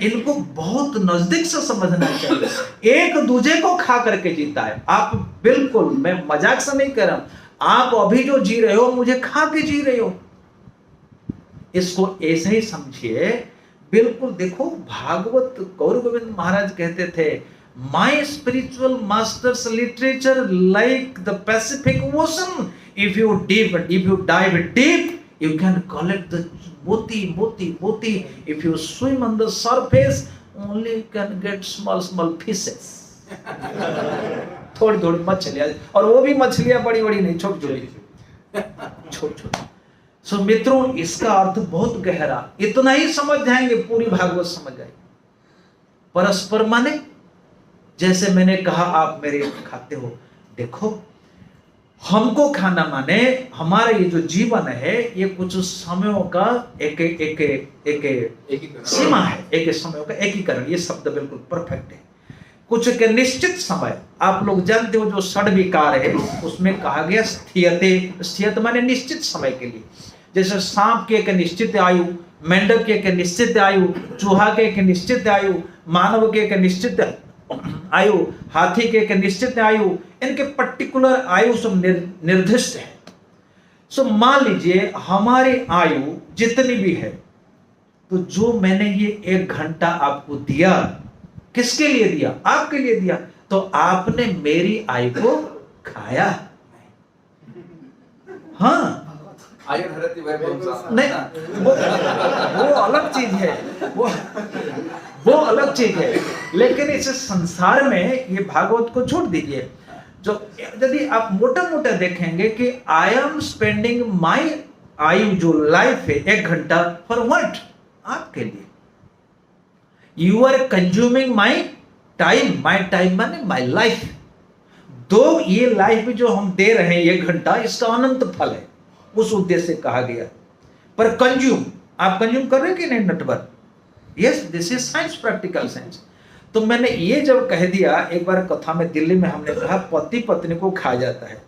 इनको बहुत नजदीक से समझना चाहिए। एक दूजे को खा करके जीता है। आप बिल्कुल, मैं मजाक से नहीं कर रहा हूं, आप अभी जो जी रहे हो मुझे खा के जी रहे हो, इसको ऐसे ही समझिए। बिल्कुल देखो, भागवत गौर गोविंद महाराज कहते थे, my spiritual masters literature like the Pacific ocean, if you dive deep you can collect the moti. If you swim on the surface, only you can get small fishes. थोड़ी थोड़ी मछलियां, और वो भी मछलियां बड़ी बड़ी नहीं, छोटी छोटी। सो मित्रों, इसका अर्थ बहुत गहरा, इतना ही समझ जाएंगे पूरी भागवत समझ जाएंगे। परस्पर माने, जैसे मैंने कहा आप मेरे खाते हो, देखो हमको खाना माने हमारा ये जो जीवन है ये कुछ समयों का एक सीमा है, एक समयों का एकीकरण। ये शब्द बिल्कुल परफेक्ट है। कुछ के निश्चित समय, आप लोग जानते हो जो षड्विकार है उसमें कहा गया स्थियते माने निश्चित समय के लिए। जैसे सांप के एक निश्चित आयु, मेंढक के एक निश्चित आयु, चूहा के एक निश्चित आयु, मानव के एक निश्चित आयु, हाथी के एक निश्चित आयु, इनके पर्टिकुलर आयु सब निर्दिष्ट है। सो मान लीजिए हमारी आयु जितनी भी है, तो जो मैंने ये 1 घंटा आपको दिया, किसके लिए दिया? आपके लिए दिया। तो आपने मेरी आयु को खाया। हाँ, नहीं, वो अलग चीज है, वो अलग चीज है। लेकिन इस संसार में ये भागवत को छोड़ दीजिए। जो यदि आप मोटा देखेंगे कि आई एम स्पेंडिंग माई आयु जो लाइफ है 1 घंटा, फॉर व्हाट? आपके लिए। You are consuming my time माने माई लाइफ। दो ये लाइफ जो हम दे रहे हैं 1 घंटा, इसका अनंत फल है, उस उद्देश्य से कहा गया। पर कंज्यूम, आप कंज्यूम कर रहे हैं कि नहीं Natwar? Yes, this is science, practical science. तो मैंने ये जब कह दिया, एक बार कथा में दिल्ली में हमने कहा पति पत्नी को खा जाता है,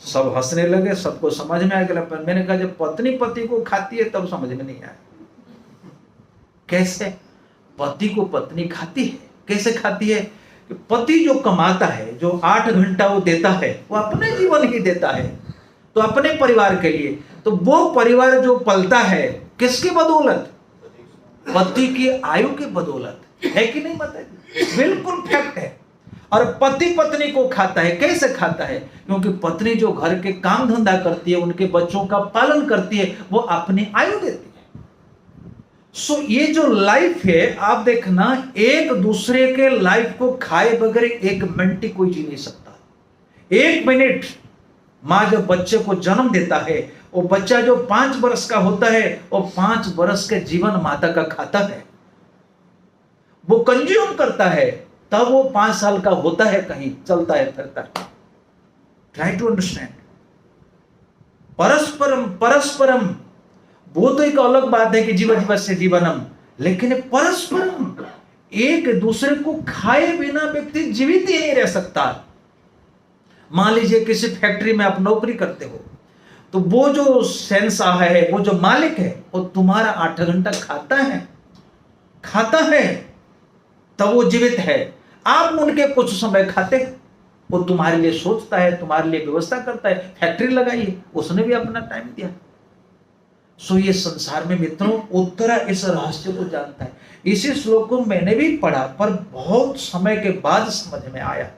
सब हंसने लगे, सबको समझ में आ गया। पर मैंने कहा जब पत्नी पति को खाती है तब समझ में नहीं आया। कैसे? पति को पत्नी खाती है, कैसे खाती है? कि पति जो कमाता है, जो 8 घंटा वो देता है, वो अपने जीवन ही देता है, तो अपने परिवार के लिए। तो वो परिवार जो पलता है किसकी बदौलत? पति की आयु की बदौलत, है कि नहीं? बताइए, बिल्कुल फैक्ट है। और पति पत्नी को खाता है, कैसे खाता है? क्योंकि पत्नी जो घर के काम धंधा करती है, उनके बच्चों का पालन करती है, वो अपनी आयु देती है। सो ये जो लाइफ है, आप देखना, एक दूसरे के लाइफ को खाए बगैर 1 मिनट कोई जी नहीं सकता। 1 मिनट, माँ जब बच्चे को जन्म देता है, वो बच्चा जो 5 वर्ष का होता है, वो 5 वर्ष के जीवन माता का खाता है, वो कंज्यूम करता है, तब वो 5 साल का होता है, कहीं चलता है फिरता है। Try to understand. परस्परम, वो तो एक अलग बात है कि जीवस्य जीवनम, लेकिन परस्परम, एक दूसरे को खाए बिना व्यक्ति जीवित ही नहीं रह सकता। मान लीजिए किसी फैक्ट्री में आप नौकरी करते हो, तो वो जो सेंसा है, वो जो मालिक है, वो तुम्हारा 8 घंटा खाता है, तब वो जीवित है। आप उनके कुछ समय खाते, वो तुम्हारे लिए सोचता है, तुम्हारे लिए व्यवस्था करता है। फैक्ट्री लगाई, उसने भी अपना टाइम दिया। सो ये संसार में मित्रों, उत्तरा इस रहस्य को जानता है। इसी श्लोक को मैंने भी पढ़ा, पर बहुत समय के बाद समझ में आया।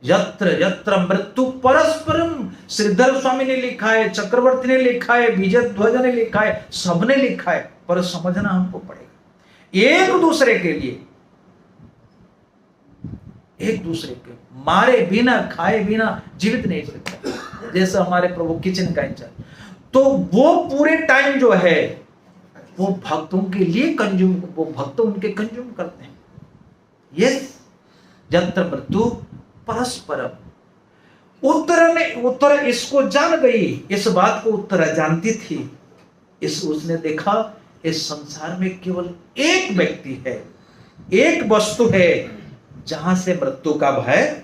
यत्र यत्र मृत्यु परस्परम, श्रीधर स्वामी ने लिखा है, चक्रवर्ती ने लिखा है, विजय ध्वज ने लिखा है, सबने लिखा है, पर समझना हमको पड़ेगा। एक दूसरे के लिए, एक दूसरे के मारे बिना, खाए बिना जीवित नहीं सकता। जैसे हमारे प्रभु किचन का इंचार्ज, तो वो पूरे टाइम जो है वो भक्तों के लिए कंज्यूम, वो भक्त उनके कंज्यूम करते हैं। यस, यत्र मृत्यु परस्परम। उत्तर इसको जान गई, इस बात को उत्तर जानती थी। उसने देखा इस संसार में केवल एक व्यक्ति है, एक वस्तु है जहां से मृत्यु का भय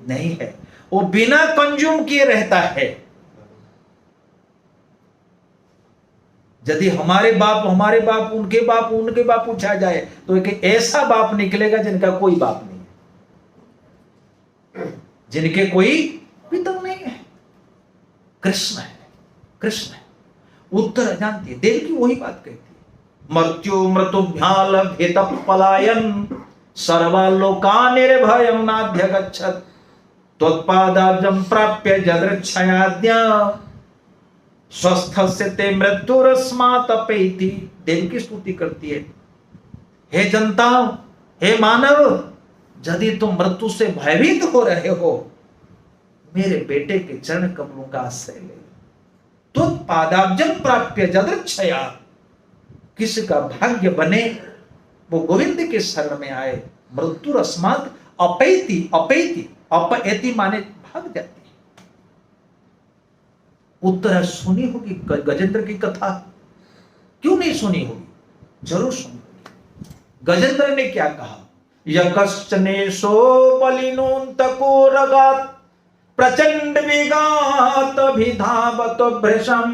नहीं है, वो बिना कंज्यूम किए रहता है। यदि हमारे बाप उनके बाप पूछा जाए तो एक ऐसा बाप निकलेगा जिनका कोई बाप नहीं है, जिनके कोई पिता नहीं है। कृष्ण है, कृष्ण है। उत्तर जानती है, देव की वही बात कहती है, मृत्यु मृत्युभ्याल भेत पलायन सर्वलोका निर्भयम नाध्यगच्छत् त्वत्पादाब्जं प्राप्य जदृच्छयाद्य स्वस्थस्य ते मृत्युरस्मात् अपैति। देव की स्तुति करती है, हे जनता, हे मानव, यदि तुम मृत्यु से भयभीत हो रहे हो, मेरे बेटे के चरण कमलों का आश्रय ले। त्वत्पादाब्जं प्राप्य जदृच्छया, किसका भाग्य बने वो गोविंद के शरण में आए। मृत्युरस्मात् अपैति, अपैति अपैति माने भाग जाती है। उत्तर सुनी होगी गजेंद्र की कथा, क्यों नहीं सुनी होगी, जरूर सुनी होगी। गजेंद्र ने क्या कहा, यकश्चनेशो बलिनोन्तको रगात् प्रचंड वेगात् अभिधावत भृशं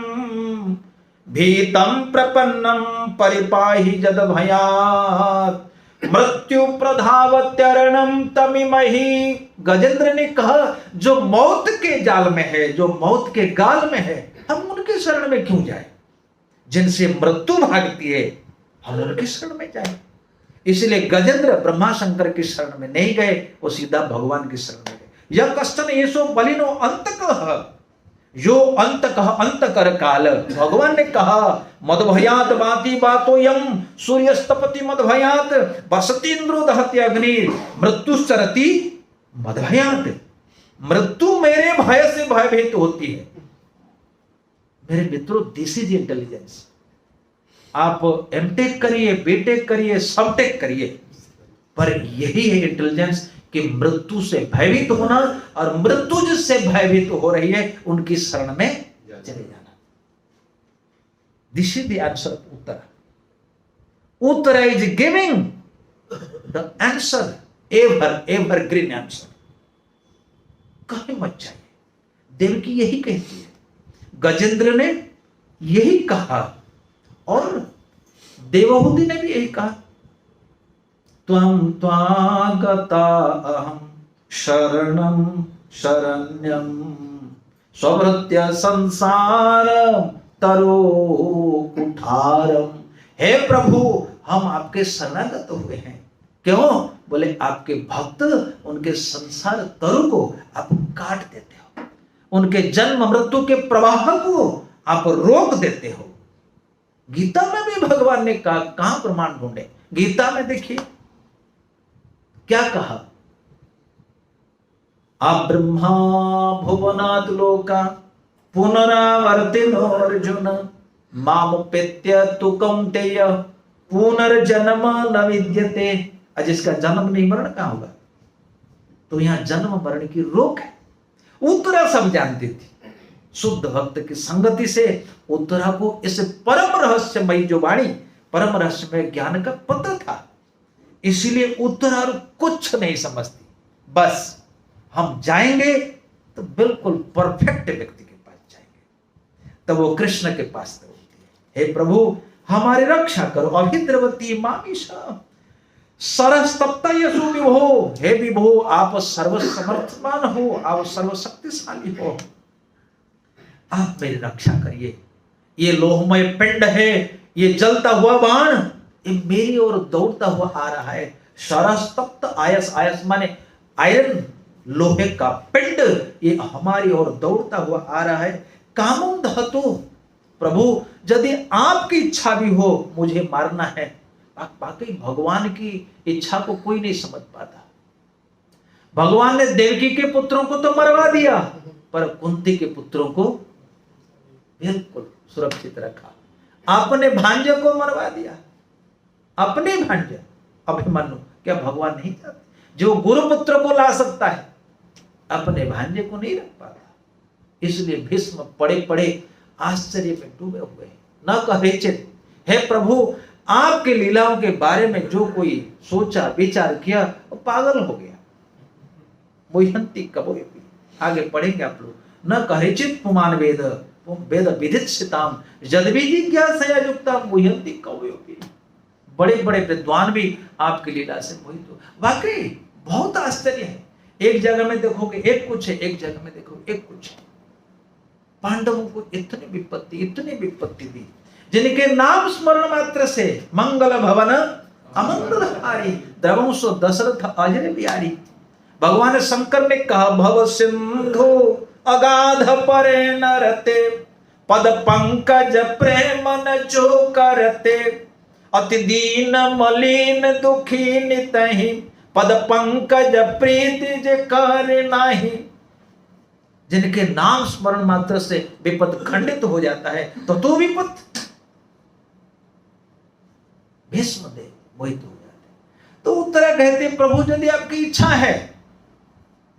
भीतं प्रपन्नं परिपाहि जद भयात् मृत्यु प्रधावत्यरणं तमिमहि। गजेंद्र ने कहा, जो मौत के जाल में है, जो मौत के गाल में है, हम उनके शरण में क्यों जाए? जिनसे मृत्यु भागती है, हम उनके शरण में जाए। इसलिए गजेंद्र ब्रह्मा शंकर की शरण में नहीं गए, वो सीधा भगवान की शरण में गए। यह कश्चन येषो बलिनो अंतकः, यो अंतकः अंतकर काल। भगवान ने कहा, मदभयात बाति बातोयम सूर्यस्तपति मदभयात बसति इंद्रो दहति अग्नि मृत्युश्चरति मदभयात। मृत्यु मेरे भय से भयभीत होती है। मेरे मित्रों, दिस इज इंटेलिजेंस। आप एमटेक करिए, बीटेक करिए, सबटेक करिए, पर यही है इंटेलिजेंस कि मृत्यु से भयभीत होना, और मृत्यु जिससे भयभीत हो रही है उनकी शरण में चले जाना। This is the answer of Uttar. Uttar is giving the answer, evergreen answer. कहीं मत चाहिए, देव की यही कहती है, गजेंद्र ने यही कहा, और देवहूति ने भी यही कहा, त्वं त्वागता अहं शरणं शरण्यं स्वभृत्य संसार तरो कुठारम। हे प्रभु, हम आपके शरणागत हुए हैं। क्यों? बोले आपके भक्त उनके संसार तरु को आप काट देते हो, उनके जन्म मृत्यु के प्रवाह को आप रोक देते हो। गीता में भी भगवान ने कहा, कहां प्रमाण ढूंढे? गीता में देखिए क्या कहा, अब्रह्मा भुवनात् लोका पुनरावर्तिनो अर्जुन मामुपेत्य तु कौन्तेय पुनर्जन्म न विद्यते। जिसका जन्म नहीं मरण कहां होगा? तो यहां जन्म मरण की रोक है। उत्तरा सब जानती थी, शुद्ध भक्त की संगति से उत्तरा को इस परम रहस्यमयी जो वाणी, परम रहस्यमय ज्ञान का पता था। इसलिए उत्तरा कुछ नहीं समझती, बस हम जाएंगे तो बिल्कुल परफेक्ट व्यक्ति के पास जाएंगे। तब वो कृष्ण के पास बोलती है, हे प्रभु हमारी रक्षा करो, अभिद्रवती मामीशा सरस्तप्ता यसु विभो। हे विभो, आप सर्वसमर्थमान हो, आप सर्वशक्तिशाली हो, आप मेरी रक्षा करिए। ये लोहमय पिंड है, ये जलता हुआ बाण, ये मेरी ओर दौड़ता हुआ आ रहा है। सरस्तप्त आयस, आयस माने आयरन, लोहे का पिंड, ये हमारी ओर दौड़ता हुआ आ रहा है। कामं दहतु, प्रभु यदि आपकी इच्छा भी हो मुझे मारना है। बाकी भगवान की इच्छा को कोई नहीं समझ पाता। भगवान ने देवकी के पुत्रों को तो मरवा दिया, पर कुंती के पुत्रों को बिल्कुल सुरक्षित रखा। अपने भांजे को मरवा दिया, अपने भांजे अभिमन्यु। क्या भगवान नहीं चाहते? जो गुरुपुत्र को ला सकता है अपने भांजे को नहीं रख पाता। इसलिए भीष्म पड़े पड़े आश्चर्य में डूबे हुए हैं। न कहेचित, हे प्रभु आपके लीलाओं के बारे में जो कोई सोचा विचार किया वो पागल हो गया। मुह्यंति कवोऽपि, आगे पढ़ेंगे आप लोग। न कहेचित पुमान वेद वेद विदित्सिताम यद्विधि जिज्ञासया युक्ता मुह्यंति कवोऽपि। बड़े बड़े विद्वान भी आपकी लीला से मोहित हो। वाकई बहुत आश्चर्य है। एक जगह में देखोगे एक कुछ है, एक जगह में देखोगे एक कुछ है। पांडवों को इतनी विपत्ति दी, जिनके नाम स्मरण मात्र से मंगल भवन अमंगल हारी, द्रवंशो दशरथ अजर बिहारी। भगवान शंकर ने कहा भव सिंधु अगाध परे नरते, पद पंकज प्रेम न जो करते, अति दीन मलिन दुखी नितहि, पद पंकज प्रीति जे कर नाही। जिनके नाम स्मरण मात्र से विपद खंडित हो जाता है तो विपद। भीष्म देव मोहित हो जाते। तो उत्तरा कहते प्रभु यदि आपकी इच्छा है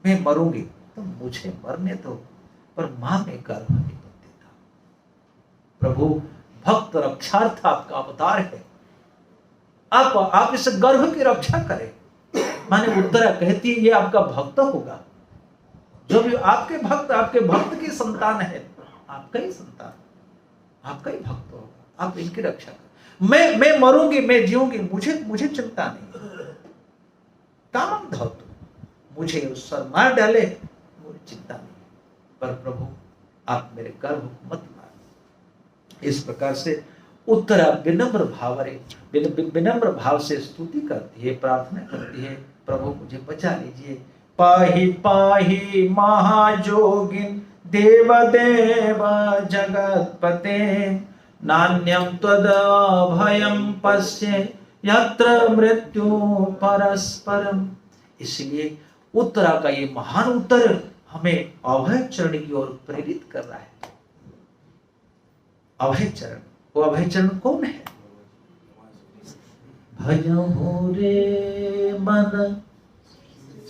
मैं मरूंगी तो मुझे मरने दो, पर मां में गर्भ विपत्ति था। प्रभु भक्त रक्षार्थ आपका अवतार है, आप इस गर्भ की रक्षा करें। माने उत्तरा कहती है ये आपका भक्त होगा, जो भी आपके भक्त की संतान है, आपका ही संतान, आपका ही भक्त होगा, आप इनकी रक्षा करें। मैं मरूंगी, मैं जीऊंगी, मुझे चिंता नहीं। कामम धौतु, मुझे उस सर मार डाले मुझे चिंता नहीं, पर प्रभु आप मेरे गर्भ को मत मार। इस प्रकार से उत्तरा विनम्र भाव से स्तुति करती है, प्रार्थना करती है, प्रभु मुझे बचा लीजिए। पाहि पाहि महाजोगिन देव देव जगत्पते, नान्यं त्वदभयं पश्ये यत्र मृत्यु परस्परम। इसलिए उत्तरा का ये महान उत्तर हमें अभय चरण की ओर प्रेरित कर रहा है। अभय चरण, वो अभय चरण कौन है? भजहु रे मन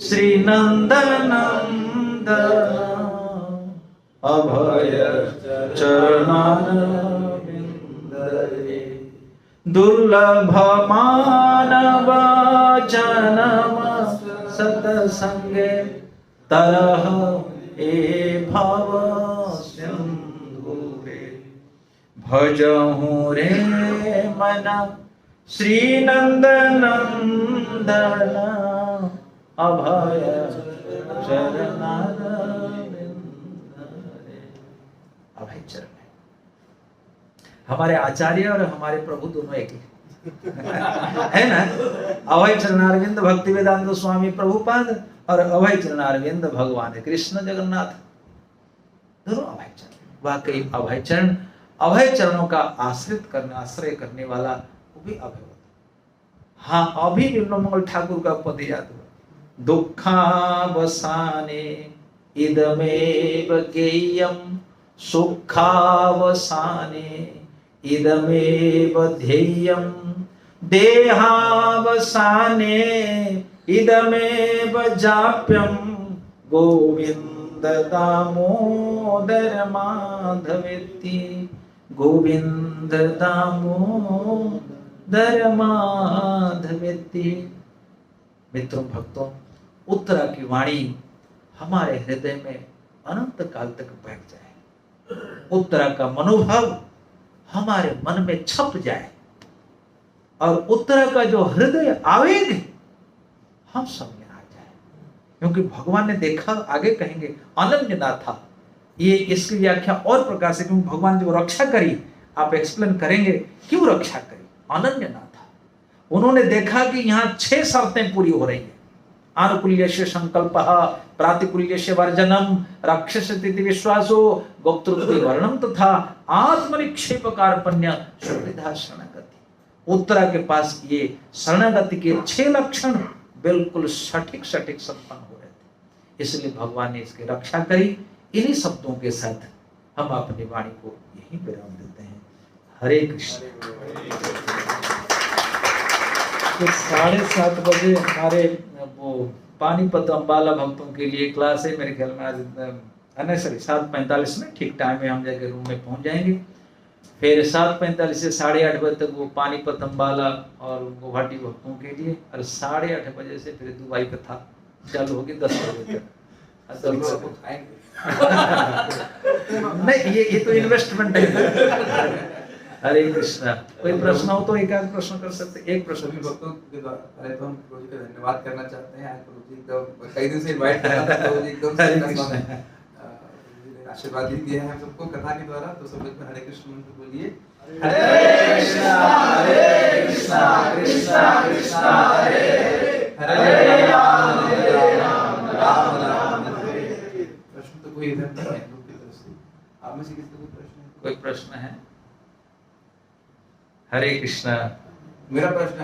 श्री नंदनंदन, अभय चरणारविंद रे, दुर्लभ मानव जन्म सतसंगे, तरह ए भव सिंधु रे। भजहु रे मन श्री नंदनंदन, अभय चरणारविंद रे। अभय चरण है। हमारे आचार्य और हमारे प्रभु दोनों एक है ना। अभय चरणारविंद भक्ति वेदांत स्वामी प्रभुपाद और अभय चरणारविंद भगवान कृष्ण जगन्नाथ, दोनों अभय चरण। वाकई अभय चरण, अभय चरणों का आश्रय करने वाला वो भी अभय होता। हाँ, अभी मंगल ठाकुर का पद याद हुआ। दुखावसाने इदमेव गेयं, सुखावसाने इदमेव ध्येयं, देहावसाने इदमेव जाप्यं, गोविंद दामोदर माधवेति, गोविंद दामोदर माधवेति। मित्रों भक्तों, उत्तरा की वाणी हमारे हृदय में अनंत काल तक बैठ जाए, उत्तरा का मनोभाव हमारे मन में छप जाए, और उत्तरा का जो हृदय आवेग हम सब में आ जाए। क्योंकि भगवान ने देखा, आगे कहेंगे अनन्य ना था। ये इसकी व्याख्या और प्रकार से, क्योंकि भगवान जो रक्षा करी, आप एक्सप्लेन करेंगे क्यों रक्षा करी। अनन्य ना था, उन्होंने देखा कि यहाँ 6 शर्तें पूरी हो रही है। आनुकूल्यस्य संकल्पः, प्रातिकूल्यस्य वर्जनम, राक्षसति विश्वासो, गोप्तृत्व वर्णम तथा आत्मनिक्षेप कार्पण्य सुविधा शरणागति। उत्तरा के पास ये शरणागति के 6 लक्षण बिल्कुल सटीक संपन्न हो रहे थे, इसलिए भगवान ने इसकी रक्षा करी। इन्हीं शब्दों के साथ हम अपनी वाणी को यहीं विराम देते हैं। हरे कृष्ण। तो 7:30 बजे हमारे वो पानीपत अम्बाला भक्तों के लिए क्लास है, मेरे ख्याल में आज नहीं सॉरी 7:45 में ठीक टाइम में हम जाके रूम में पहुंच जाएंगे। फिर 7:45 से 8:30 बजे तक वो पानीपत अम्बाला और गुवाहाटी भक्तों के लिए, और 8:30 बजे से फिर दुबई कथा चालू होगी 10 बजे तक। सब लोग आपको खाएंगे। नहीं ये तो इन्वेस्टमेंट है। हरे कृष्णा। कोई प्रश्न हो तो एक आध प्रश्न कर सकते, एक प्रश्न। सभी भक्तों के द्वारा पहले तो हम प्रभु जी का धन्यवाद करना चाहते हैं। आज प्रभु जी एकदम कई दिन से इनवाइट कर रहा था, प्रभु जी एकदम हरे से कृष्णा। प्रभु जी ने आशीर्वाद ही दिया है हम सबको कथा के द्वारा। तो सब लोग हरे कृष्ण मंत्र बोलिए। हरे कृष्णा कृष्णा कृष्णा हरे हरे राम राम राम हरे। प्रश्न तो कोई इधर नहीं है लोग की तरफ से। आप में से किसी को कोई प्रश्न है? कोई प्रश्न है? हरे कृष्णा। मेरा प्रश्न